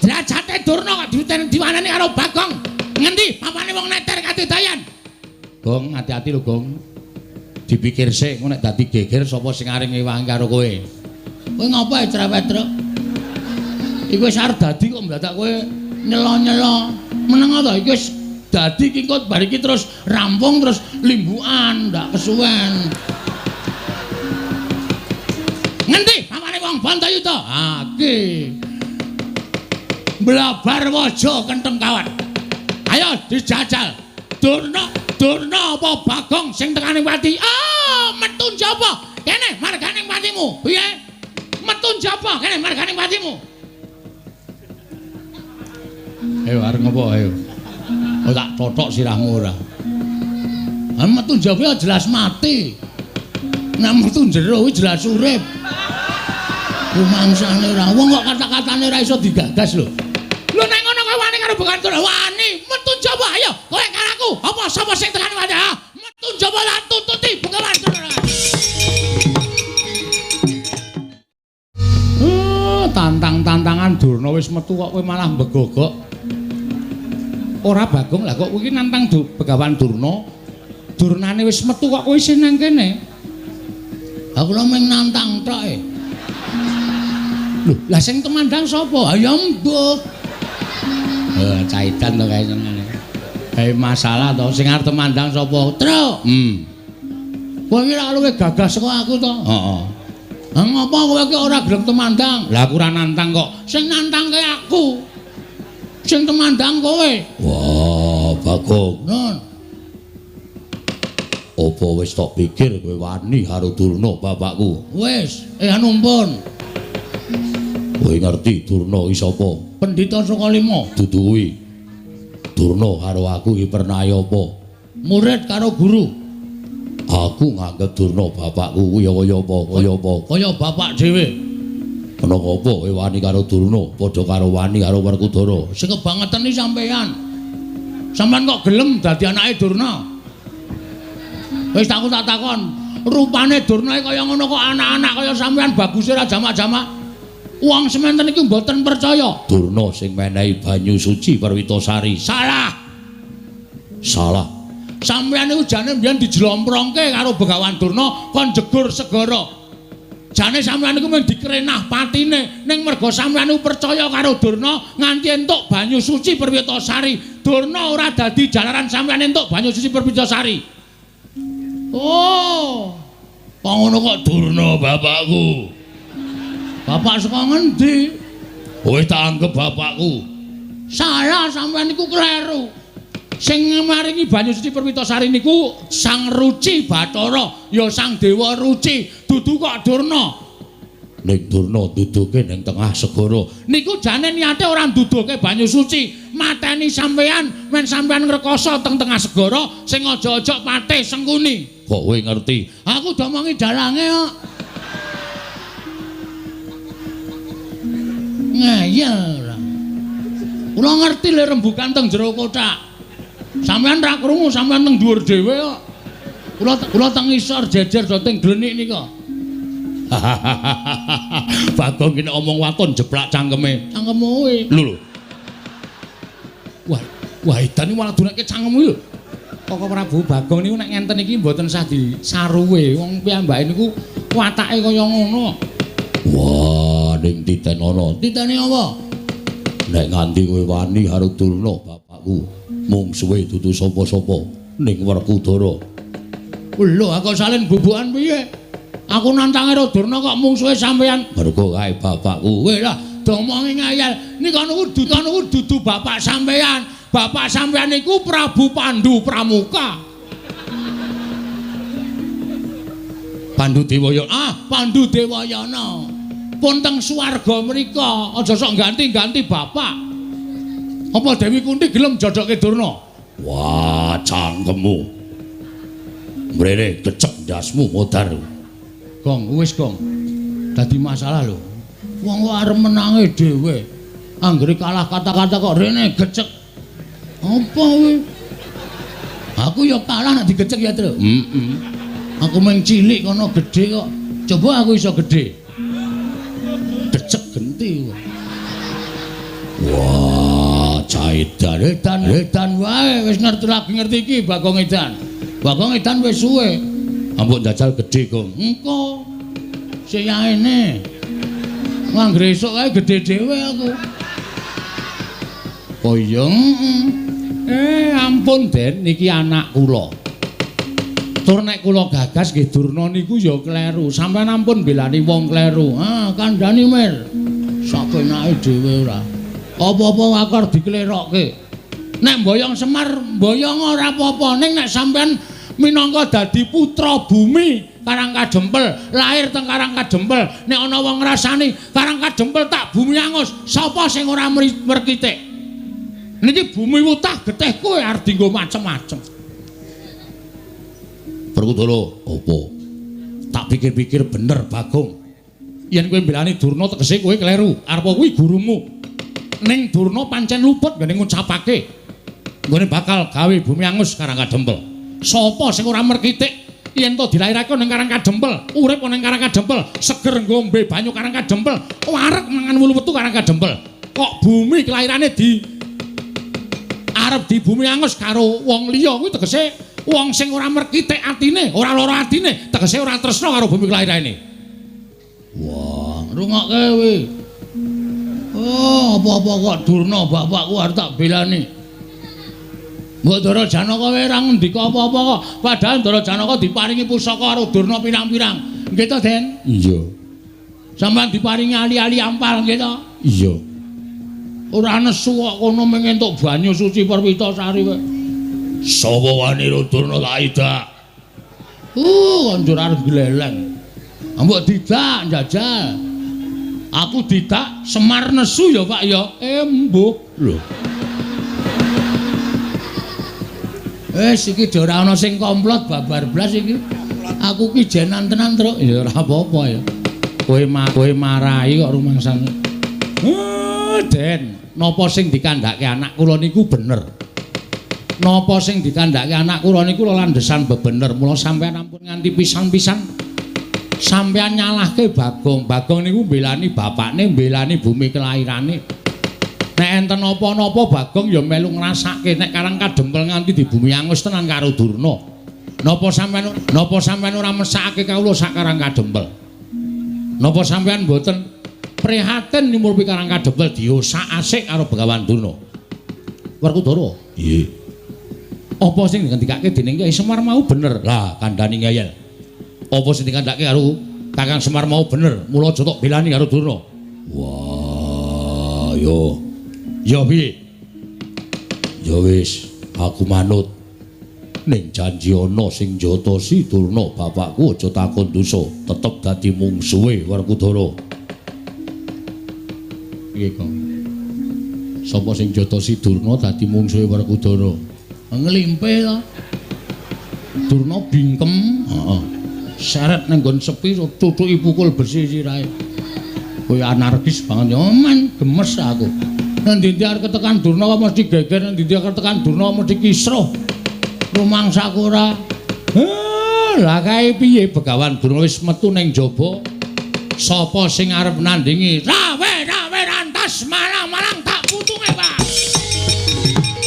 Derajate Durna kok diwanani karo Bagong. Ngendi papane wong neter katidayan? Gong, hati-hati lho, Gong. Dipikir sik, nek dadi geger sapa sing arep ngewangi karo kowe. Kowe ngopo cerewet, Truk? Iku wis arep dadi kok mendadak kowe nyelo-nyelo. Meneng ta iki wis dadi iki kok bar iki terus rampung terus limbukan, ndak kesuwen. Ngendi papane wong Bantayuda? Iki. Blabar waja kentheng kawat. Ayo dijajal. Durna apa Bagong sing tekaning pati? Metu njaba. Kene marganing patimu. Piye? Metu njaba kene marganing patimu. Ayo arep ngopo ayo. Oh tak totok sirahmu ora. Metu njaba jelas mati. Nek metu jero jelas urip. Rumangsane ora. Wong kok kata-katane ora iso digagas lho. Lho nek ngono kowe wani karo Begawan Durna, wani metu njaba. ayo kowe karo aku. Apa sapa sing tekan wae? Metu njaba lan tuntuti Begawan Durna. Tantang-tantangan Durna wis metu kok kowe malah mbegogok. Ora Bagong, lah kok kowe iki nantang Begawan Durna. Durnane wis metu kok kowe isih nang kene. Aku lho mung nantang tok e. Lho, lah sing temandang sapa? Ya mbok. Caitan to kae senengane. Hei masalah to sing arep temandang sapa? Truk. Kowe iki ra luwih gagas saka aku to? Heeh. Ngapa kowe iki ora gelem temandang? Lah aku ora nantang kok. Sing nantangke aku. Sing temandang kowe. Wah, Bagong. Nun. Apa wis tok pikir kowe wani karo Durna bapakku? Wis, anumpun. Kowe ngerti Durna iki sapa? Pendhita saka 5. Dudu kuwi. Durna karo aku iki pernah apa? Murid karo guru. Aku nganggep Durna bapakku kuwi kaya apa? Kaya apa? Kaya bapak dhewe. Ana apa kowe wani karo Durna padha karo wani karo Werkudara? Sing kebangetan iki sampean. Sampean kok gelem dadi anake Durna? Wis tak takon, rupane Durna kaya ngono kok anak-anak kaya sampean baguse ra jamak-jamak. Wong sementen iki mboten percaya. Durna sing menehi banyu suci Perwitasari. Salah. Salah. Sampeyan niku jane mbiyen dijlomprongke karo Begawan Durna kon jegur segara. Jane sampeyan niku mung dikrenah patine ning merga sampeyan niku percaya karo Durna nganti entuk banyu suci Perwitasari. Durna ora dadi jalaran sampeyan entuk banyu suci Perwitasari. Oh. Kok ngono kok Durna bapakku? Bapak saka ngendi? Kowe tak anggap bapakku. Salah sampeyan niku kleru. Sing maringi banyu suci Perwitasari niku Sang Ruci Bathara, ya Sang Dewa Ruci, dudu kok Durna. Ning Durna duduke ning tengah segara. Niku jane niate ora nduduke banyu suci, mateni sampeyan men sampeyan ngrekoso teng tengah segara sing aja-aja patih sengkuni. Kok kowe ngerti? Aku domongi dalange kok. Ngeyel. Kula ngerti le rembugan teng jero kotak. Sampeyan ra krungu, sampeyan teng dhuwur dhewe kok. Kula teng isor jejer do teng glenik nika. Bagong iki nek omong waton jeplak cangkeme. Cangkemmu kowe. Lho. Wah, edan iki malah dunake cangkemmu lho. Kok Prabu Bagong niku nek ngenten iki mboten sah disaruwe. Wong piyambake niku watake kaya ngono. Wah, ning titen ana. Titene apa? Nek nganti kowe wani karo Durna bapakku, mung suwe dudu sapa-sapa ning Werkudara. Lho, aku salin bubukan piye? Aku nantange karo Durna kok mung suwe sampeyan. Mergo kae bapakku. Kowe lah domongi ngayal. Nika niku dudu bapak sampeyan. Bapak sampeyan niku Prabu Pandhu Pramuka. Pandhu Dewayana. Pandhu Dewayana. Pun teng swarga mrika, aja sok ganti-ganti bapak. Apa Dewi Kunti gelem jodoke Durna? Wah, cangkemmu. Mrene kecek ndasmu modar. Gong, wis Gong. Dadi masalah lho. Wong kok arep menange dhewe. Anggere kalah kata-kata kok rene gecek. Apa kowe? Aku ya kalah nek digecek ya, Tru. Aku mung cilik kono gedhe kok. Coba aku iso gedhe. Decek genti. Wah, edan wae wis ngerti lagi ngerti iki Bagong Edan. Bagong Edan wis suwe. Ampun jajal gedhe, Gong. Engko sik yaene. Anggere esuk kae gedhe dhewe aku. Oh iya. Ampun Den, niki anak kula. Tur nek kula gagas nggih Durna niku ya kleru. Sampeyan ampun belani wong kleru. Kandhani mir. Sapenake dhewe ora. Apa-apa aku arep diklerokke. Nek mboyong Semar, mboyong ora apa-apa. Ning nek sampeyan minangka dadi putra bumi Karangkadempel, lahir teng Karangkadempel, nek ana wong ngrasani Karangkadempel tak bumi angus, sapa sing ora merkitik? Niki bumi wutah getih kowe arep dienggo macem-macem. Werkudara, apa? Tak pikir-pikir bener Bagong. Yen kowe mbelani Durna tegese kowe kleru. Arep kuwi gurumu. Ning Durna pancen luput ngene ngucapake. nggone bakal gawe bumi angus Karangkadempel. Sapa sing ora merkitik yen to dilairake ning Karangkadempel, urip ning Karangkadempel, seger ngombe banyu Karangkadempel, wareg mangan wulu wetu Karangkadempel. Kok bumi kelairane arep di bumi angus karo wong liya kuwi tegese wong sing ora merkitik atine, ora lara atine, tegese ora tresna karo bumi kelairane. Wah, rungokke kowe. Oh, apa-apa kok Durna bapakku arep tak belani. Mbok Ndara Janaka wae ora ngendika apa-apa kok. Padahal Ndara Janaka diparingi pusaka karo Durna pirang-pirang. Nggih to, Den? Iya. Sampeyan diparingi ali-ali ampal nggih to? Iya. Ora nesu kok kono mung entuk banyu suci Perwitasari wae. Sapa wani Durna tak idak. Konjur arep gleleng. Mbok didak njajal. Aku didak Semar nesu ya Pak ya. Mbuh. Lho. Iki ora ana sing komplot babar blas iki. Aku ki jenan tenan truk. Ya ora apa-apa ya. Kowe marahi kok rumangsane. Den, napa sing dikandhake anak kula niku bener. Napa sing dikandhake anak kula niku landesan bebener. Mula sampeyan ampun nganti pisan-pisan sampeyan nyalahke Bagong. Bagong niku mbelani bapakne, mbelani bumi kelairane. Nek enten apa-napa Bagong ya melu ngrasake nek Karangkadempel nganti di bumi angus tenan karo Durna. Napa sampeyan ora mesakake kawula sak Karangkadempel? Napa sampeyan mboten prihatin nimurpi Karangkadempel diosak asik karo Begawan Durna? Werkudara. Nggih. Apa sing dikandikake dening Kyai Semar mau bener? Lah, kandhani ngeyel. Apa sing dikandhake karo Kakang Semar mau bener? Mula aja tok belani karo Durna. Wah, yo. Ya piye? Ya wis, aku manut. Ning janji ana sing njatosi Durna bapakku aja takon dosa, tetep dadi mungsuhe Werkudara. Piye kok? Sapa sing njatosi Durna dadi mungsuhe Werkudara? Nglimpe to. Durna bingkem, heeh. Seret nang nggon sepi cucuki pukul besi sirahe. Kowe anarkis banget ya, men gemes aku. Nanti arep ketekan Durna mesti geger, nanti arep ketekan Durna mesti kisruh. Rumangsaku ora. Lah kae piye Begawan Durna wis metu ning jaba. Sapa sing arep nandingi? Rawe rantas marang-marang tak putunge, Pak.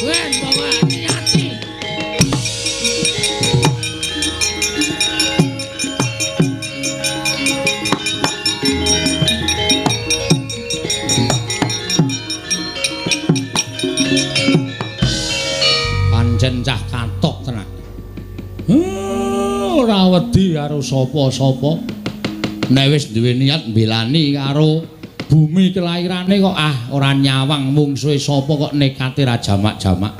Wen bawa hati-hati. Pancen cah katok tenan. Ora wedi karo sapa-sapa. Nek wis duwe niat mbelani karo bumi kelairane kok ora nyawang mungsuhe sapa kok nekate ra jamak-jamak.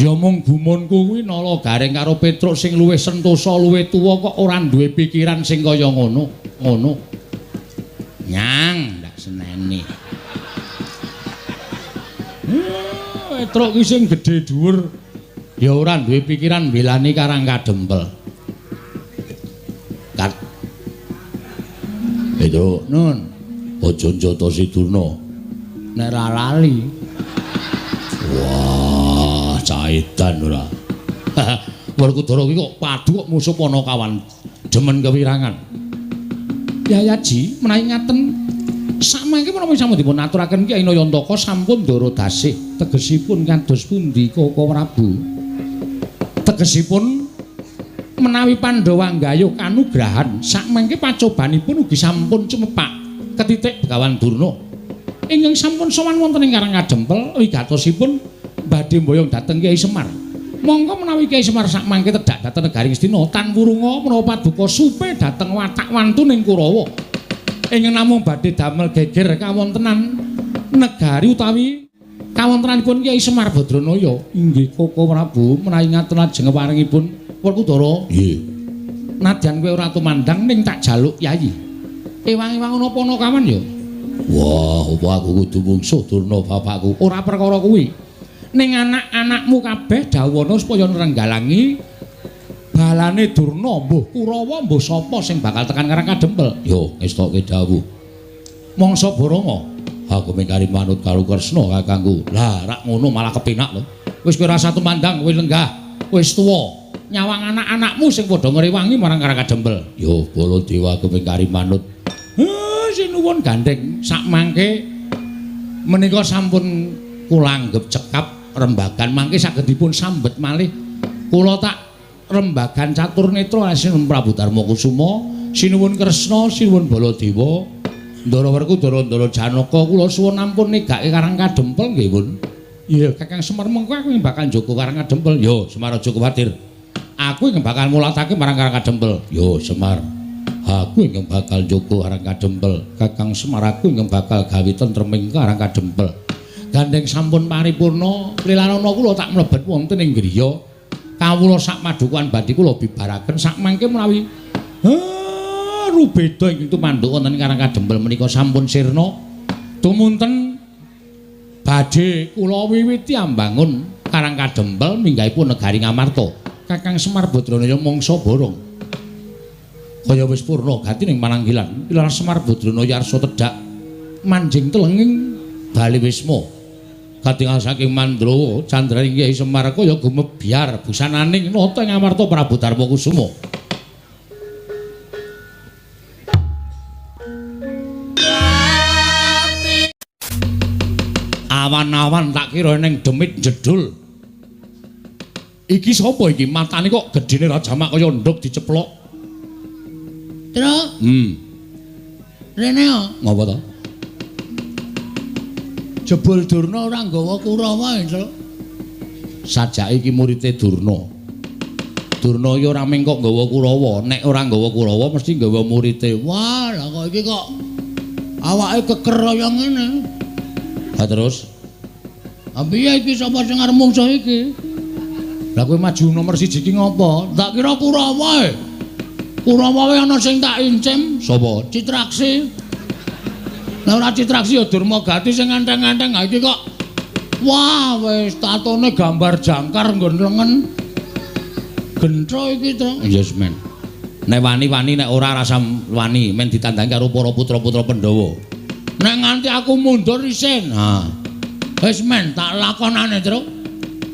Ya mung gumunku kuwi nala garing karo Petruk sing luwih sentosa, luwih tuwa kok ora duwe pikiran sing kaya ngono. Nyang, ndak seneni. Petruk ki sing gedhe dhuwur ya ora duwe pikiran mbelani Karangkadempel. Itu nun aja njatosi Durna nek ra lali. Wah, caitan ora. Werkudara iki kok padu kok musuh Panakawan demen kewirangan. Yayaji menawi ngaten samangke menapa sampun dipun aturaken Kyai Nayantaka sampun ndara dasih tegesipun kados pundi Koko Prabu? Tegesipun menawi Pandhawa nggayuh kanugrahan sakmengke pacobanipun ugi sampun cumepak ketitik Begawan Durna ingkang sampun sowan wonten ing Karangkadempel wigatosipun badhe mboyong dhateng Kyai Semar. Monggo menawi Kyai Semar sakmangke tedhak dhateng Negaring Astina tan wurunga menawa paduka supe dhateng watak wantu ning Kurawa ingkang namung badhe damel geger kawontenan negari utawi kawontenanipun Kyai Semar Badranaya. Inggih Koko Prabu menawi ngaten lajeng paringipun Werkudara. Nggih. Nadyan kowe ora tumandang ning tak jaluk Yayi. Ewang-ewang ana Panakawan ya. Wah, apa aku kudu mungsuh Durna bapakku. Ora perkara kuwi. Ning anak-anakmu kabeh dawana supaya nrenggalangi balane Durna, mbuh Kurawa, mbuh sapa sing bakal tekan Karangkadempel. Yo, ngestoke dawuh. Mangsa Barama, aku mengkari manut karo Kresna kakangku. Lah, rak ngono malah kepenak lho. Wis kowe rasa tumandang, kowe lenggah, wis tuwa. Nyawang anak-anakmu sing padha ngrewangi marang Karangkadempel. Yo Baladewa keping kari manut. Sinuwun gandeng sak mangke menika sampun kula anggep cekap rembagan mangke saged dipun sambet malih. Kula tak rembagan catur netra Sinuwun Prabu Darmakusuma, sinuwun Kresna, sinuwun Baladewa, Ndara Werku, Ndara Janaka kula suwun ampun negake Karangkadempel nggih pun. Iya, Kakang Semar mengko aku yang bakal njogo Karangkadempel. Yo, Semar aja kuwatir. Aku yang bakal mulatake marang Karangkadempel. Yo, Semar. Aku yang bakal njogo Karangkadempel. Kakang Semar aku yang bakal gawe tentreming Karangkadempel. Gandeng sampun paripurna, lilanana kula tak mlebet wonten ing griya. Kawula sak padukuhan badhe kula bibaraken sak mangke menawi rubeda ing tumanduk wonten Karangkadempel menika sampun sirna. Tumunten badhe kula wiwiti ambangun Karangkadempel minggahipun negari Ngamarta. Kakang Semar Badranaya mangsa borong. Kaya wis purna gati ning pananggilan, Pilar Semar Badranaya arsa tedhak manjing telenging bali wisma. Katingal saking Mandrawa, candraning Kyai Semar kaya gumebyar busananing nata ing Amarta Prabu Darmakusuma. Awan-awan tak kira ning demit jedul. Iki sapa iki? Matane kok gedene Rajamak kaya nduk diceplok. Tru. Rene yo. Ngapa to? Jebul Durna ora nggawa Kurawa, Tru. Sajake iki murite Durna. Durna ya ora mung kok nggawa Kurawa, nek ora nggawa Kurawa mesti nggawa murite. Wah, lah kok iki kok awake keker kaya ngene. Ha terus? Piye iki sapa sing arep mungsuh iki? Lah kowe maju nomor 1 iki ngopo? Tak kira Kurawa. Kurawa wae ana sing tak incim. Sapa? Citraksi. Lah ora Citraksi ya Durmagati sing nganteng-nganteng. Ha iki kok wah wis tatone gambar jangkar nggon lengen. Gentro iki to. Yes men. Nek wani-wani nek ora rasa wani men ditandangi karo para putra-putra Pandhawa. Nek nganti aku mundur isin. Ha. Wis men tak lakonane, Tru.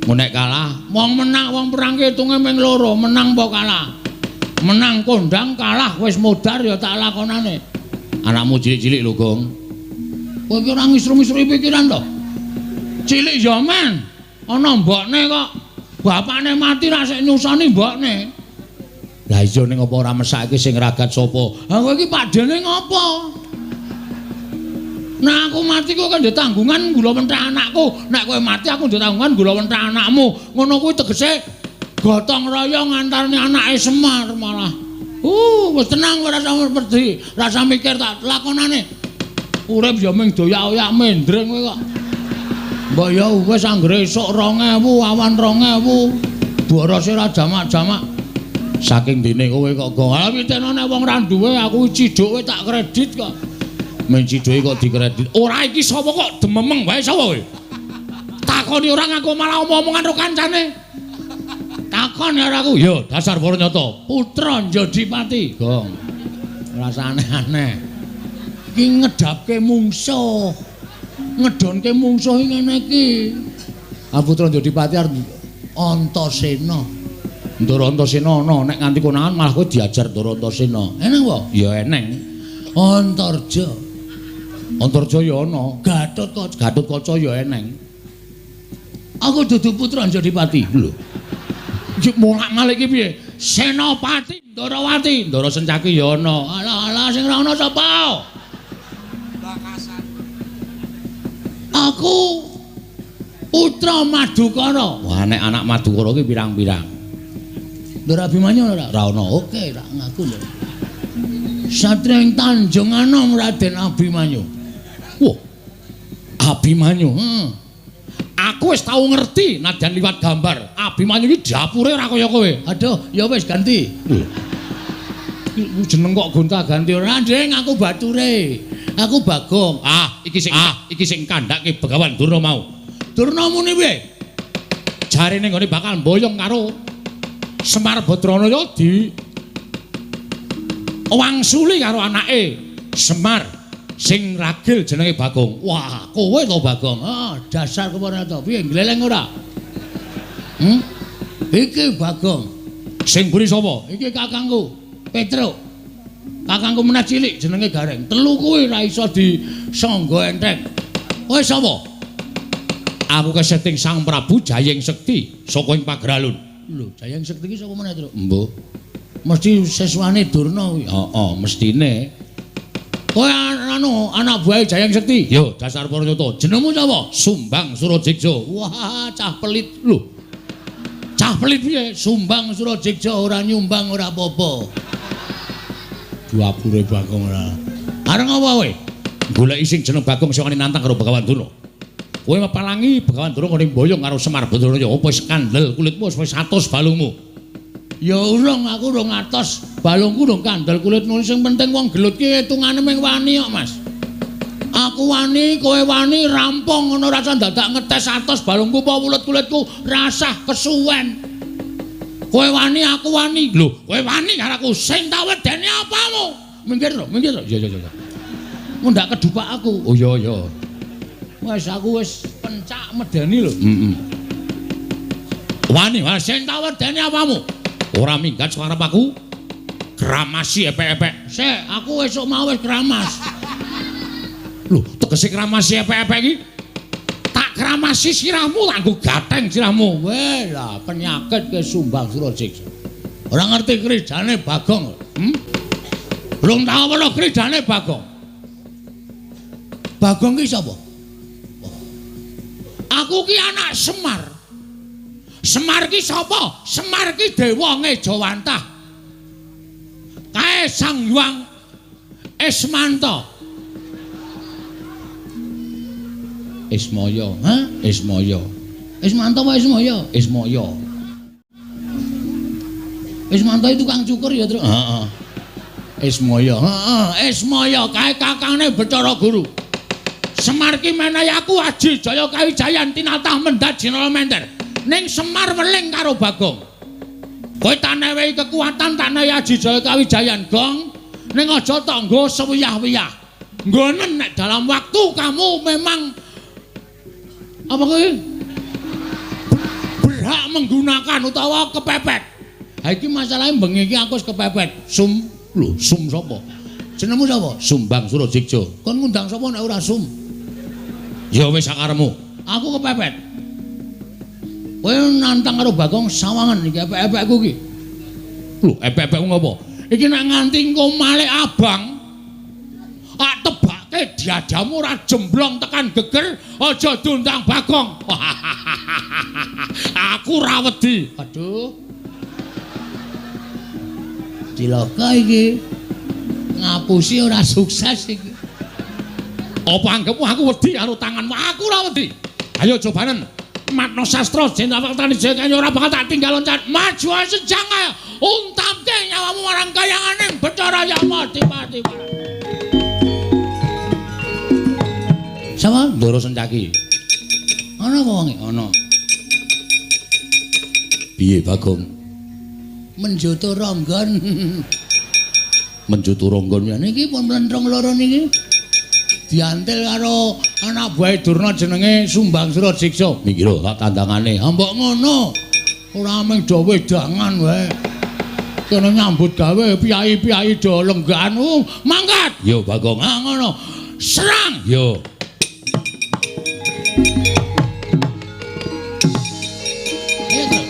Mun nek kalah, wong menang wong perang hitunge ming loro, menang apa kalah? Menang kondang, kalah wis modar ya tak lakonane. Anakmu cilik-cilik lho, Gong. Kowe iki ora ngisru-ngisrui pikiran to? Cilik ya men. Ana mbokne kok bapakne mati ra sik nyusoni mbokne. Lah iya ning apa ora mesake sing ragat sapa? Ha kowe iki padene ngopo? Nah aku mati kok kan ndek tanggungan gula mentah anakku. Nek kowe mati aku ndek tanggungan gula mentah anakmu. Ngono kuwi tegese gotong royong antarane anake Semar malah. Wis tenang ora usah pedhi, ora usah mikir tak lakonane. Urip ya ming doyak-oyak mendring kowe kok. Mbok ya wis anggere esuk 2000, awan 2000. Borose ora jamak-jamak. Saking dene kowe kok go. Lah pitene nek wong ra duwe aku ciduk tak kredit kok. Men ciduke kok dikredit. Ora iki sapa kok dememeng wae sapa kowe? Takoni ora ngaku malah omong-omongan karo kancane. Takon ya aku, yo dasar Waranyata, putra Njodipati. Gong. Rasane aneh. Iki ngedapke mungsuh. Ngedonke mungsuh ngene iki. Ah putra Njodipati arep Antasena. Ndara Antasena ana nek nganti konangan malah kowe diajar Ndara Antasena. Eneng apa? Ya eneng. Antarja. Antarja ya ana. Gatotkaca ya eneng. Aku dudu putra Njodipati lho. Mulak-malik iki piye? Senopati Ndarawati, Ndara Sencaki ya ana. Alah sing ora ana sapa? Aku putra Madukara. Wah nek anak Madukara iki pirang-pirang. Ndara Abimanyu ora ana. Oke, tak ngaku lho. Satria ing Tanjung Anom Raden Abimanyu. Wah. Abimanyu. Aku wis tau ngerti nadyan liwat gambar. Abimanyu iki dapure ora kaya kowe. Aduh, ya wis ganti. Jeneng kok gonta-ganti ora, Ndeng, aku bature. Aku Bagong. Iki sing kandhake Begawan Durna mau. Durna muni piye? Jarene nggone bakal mboyong karo Semar Badranaya di wangsuli karo anake Semar. Sing ragil jenenge Bagong. Wah, kowe to Bagong. Dasar kewarata. Piye gleleng ora? Iki Bagong. Sing buri sapa? Iki kakangku Petruk. Kakangku meneh cilik jenenge Gareng. Telu kuwi ra iso disangga enteng. Kowe sapa? Aku keseting Sang Prabu Jayeng Sekti saka ing Pagralun. Lho, Jayeng Sekti iki sapa meneh, Truk? Mbuh. Mesti seswane Durna kuwi. Heeh, mestine. Kowe anak buah Jayeng Sekti. Yo, dasar Paranyata. Jenengmu sapa? Sumbang Surajigja. Wah, cah pelit lho. Cah pelit piye? Sumbang Surajigja ora nyumbang ora apa-apa. Duapure Bagong ora. Areng apa kowe? Goleki sing jeneng Bagong sing wani nantang karo Begawan Durna. Kowe mepalangi Begawan Durna ning boyong karo Semar Badraya. Apa wis kandel kulitmu wis 100 balungmu? Ya urung, aku urung atos. Balungku urung kandel kulit nulis sing penting wong gelut ki hitungane ming wani kok, Mas. Aku wani, kowe wani rampung ngono rasa dadak ngetes atos balungku apa kulit-kulitku rasah kesuwen. Kowe wani, aku wani. Lho, kowe wani karo aku sing tak wedeni apamu? Minggir lho. Ya. Mun ndak kedupak aku. Oh ya. Wes aku wis pencak medeni lho. Wani, Sing tak wedeni apamu? ora minggat suarep aku. Kramasi epek-epek. Sik, aku esuk mau wis kramas. Lho, tegese kramasi epek-epek iki tak kramasi sirahmu, tak nggo gatheng sirahmu. Weh lah penyakit ke Sumbang Surajigja. Ora ngerti kridane Bagong. Belum tahu apa kridane Bagong. Bagong ki sapa? Aku ki anak Semar. Semar ki sapa? Semar ki dewa Ngejawantah. Kae Sang Hyang Ismanta. Ismaya. Hah? Ismaya. Ismanta apa Ismaya? Ismaya. Ismanta itu tukang cukur ya, Truk? Heeh. Ismaya. Heeh, Ismaya kae kakangne Bathara Guru. Semar ki menehi aku Aji Jaya Kawijayan tinatah mendhat Jinala Menter. Ning Semar weling karo Bagong. Kowe tak newehi kekuatan tak nehi Aji Jaya Kawijayan, Gong. Ning aja tok nggo sewiyah-wiyah. Nggonen nek dalam waktu kamu memang apa kuwi? Berhak menggunakan utawa kepepet. Ha iki masalahe bengi iki aku wis kepepet. Lho, Sum sapa? Jenengmu sapa? Sumbang Surajigja. Kon ngundang sapa nek ora Sum? Ya wis sakaremu. Aku kepepet. Kowe nantang karo Bagong sawangan iki epek-epekku iki. Lho, epek-epekmu ngopo? Iki nek nganti engko malih abang, tak tebake diadamu ora jemblong tekan geger, aja diundang Bagong. Aku ra wedi. Aduh. Cilaka iki. Ngapusi ora sukses iki. Apa anggapmu aku wedi karo tanganmu? Aku ora wedi. Ayo cobanen. Matno Sastra Jenderal Tani Jaya ora bakal tak tinggal loncat. Maju sejang ae. Untamke nyawamu marang kayanganing Bathara Yama Dipati. Sama Ndara Sencaki. ana apa wonge? Ana. Piye Bagong? Menjoto ronggon. Menjutu ronggon Niki pun mlentrong loro niki. Diantil karo anak buah Durna jenenge Sumbang Surajigja. Mikira tak tandangane. Mbok ngono. Ora mung do wedangan wae. Kene nyambut gawe piyai-piyai do lenggan. Mangkat. Yo Bagong. Ah ngono. Serang. Yo.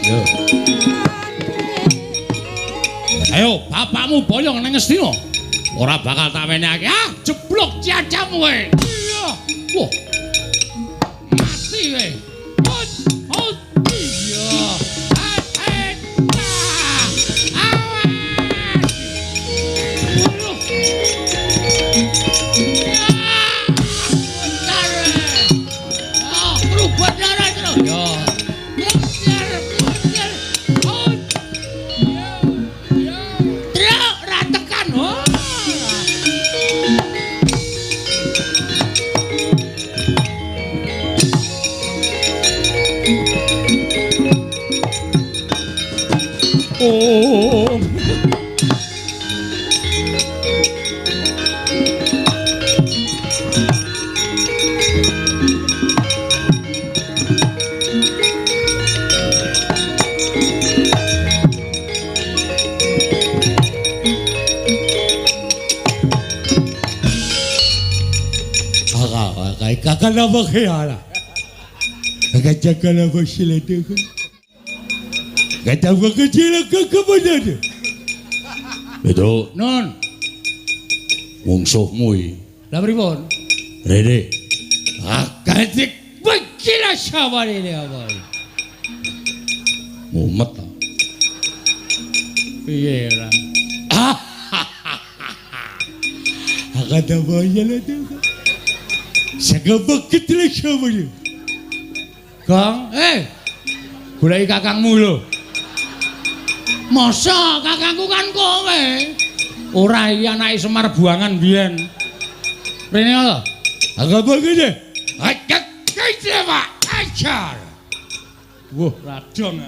Yo. Ayo, bapakmu boyong nang Ngastina. Ora bakal tak wenehake. Ah, jeblok ciacamu kowe. Iya. Wah. Mati kowe. Hot. Iya. Oh. Akan apa kaya akan jaga apa silatu kata apa kecil kemudian Pedro Nun. mungsuhmu iki Lah pripun? Rene Akadik begila sabar ini apa? mumet ta Piye ora? akan apa silatu sagap kecil kemudian Gong, goleki kakangmu lho. Masa kakangku kan kowe? Ora iki anake Semar Buangan biyen. Rene lho. agak apa gede Ajak kaya Pak, ajar. wah Radong.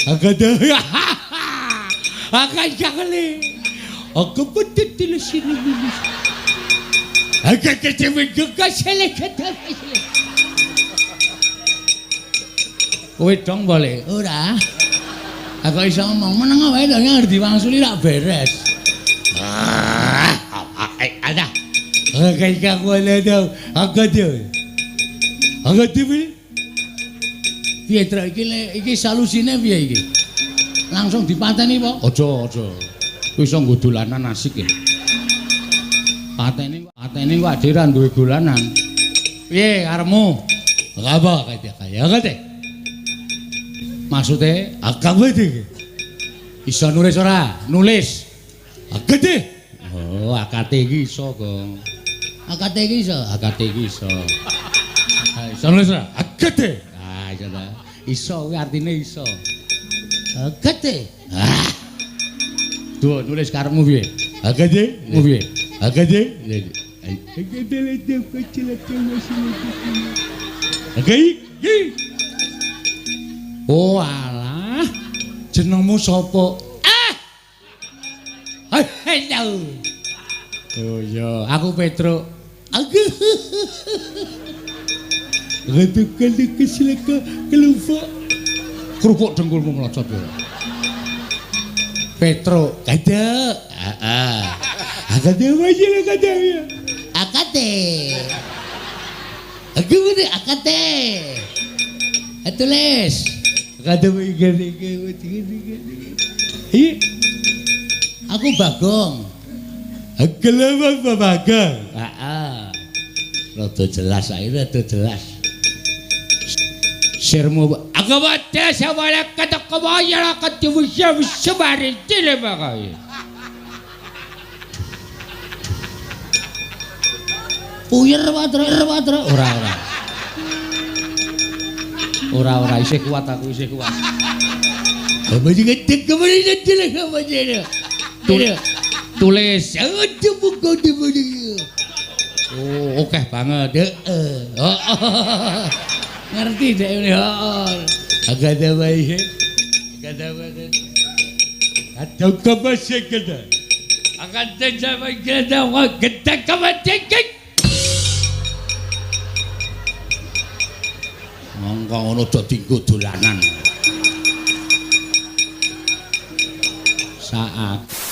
agak dah Akan jakle. aku betul di sini agak kecil juga Kasele kata. Kowe dong boleh. Ora. Aku iso ngomong meneng wae to ngerti wangsuli rak beres. ada agak aku ada agak dia Piye Trak iki salusine piye iki? Langsung dipateni apa? Aja. Kowe iso nggo dolanan asik ya. Pateni kok ade ra duwe dolanan. Piye karepmu? apa kaya agak Maksude agak betul iso nulis ora? Nulis. agak deh Oh, akate iki iso, Gong. Akate iki iso. Iso nulis ora? agak deh Ah, iso ta. Iso kuwi artine iso. gede Duh, nulis karepmu piye? agak deh Mu piye? agak deh Oh, alah. Jenengmu sapa? Hello. Oh iya, aku Petro. agak kesilaka kelupa Kerupuk dengkulmu melocot ya. Petro. kada agak deh aja lah kada ya Akate. agak betul Akate. Tulis. kada begini iya Aku Bagong. agak lama bagang Rada jelas ae, rada jelas. Sirmu aku wae sawala kata kawaya kata wis sebare tile bagai. Puyer watro. Ora isih kuat aku isih kuat. apa juga tek kemarin jelas apa jadi Tulis. ada buku di mana Oh, oke banget. Ngerti dek ini. agak ada baik kada atau kabasya kada Akan terjadi kita kita kemetik. Monggo ngono dadi nggo dolanan. Saat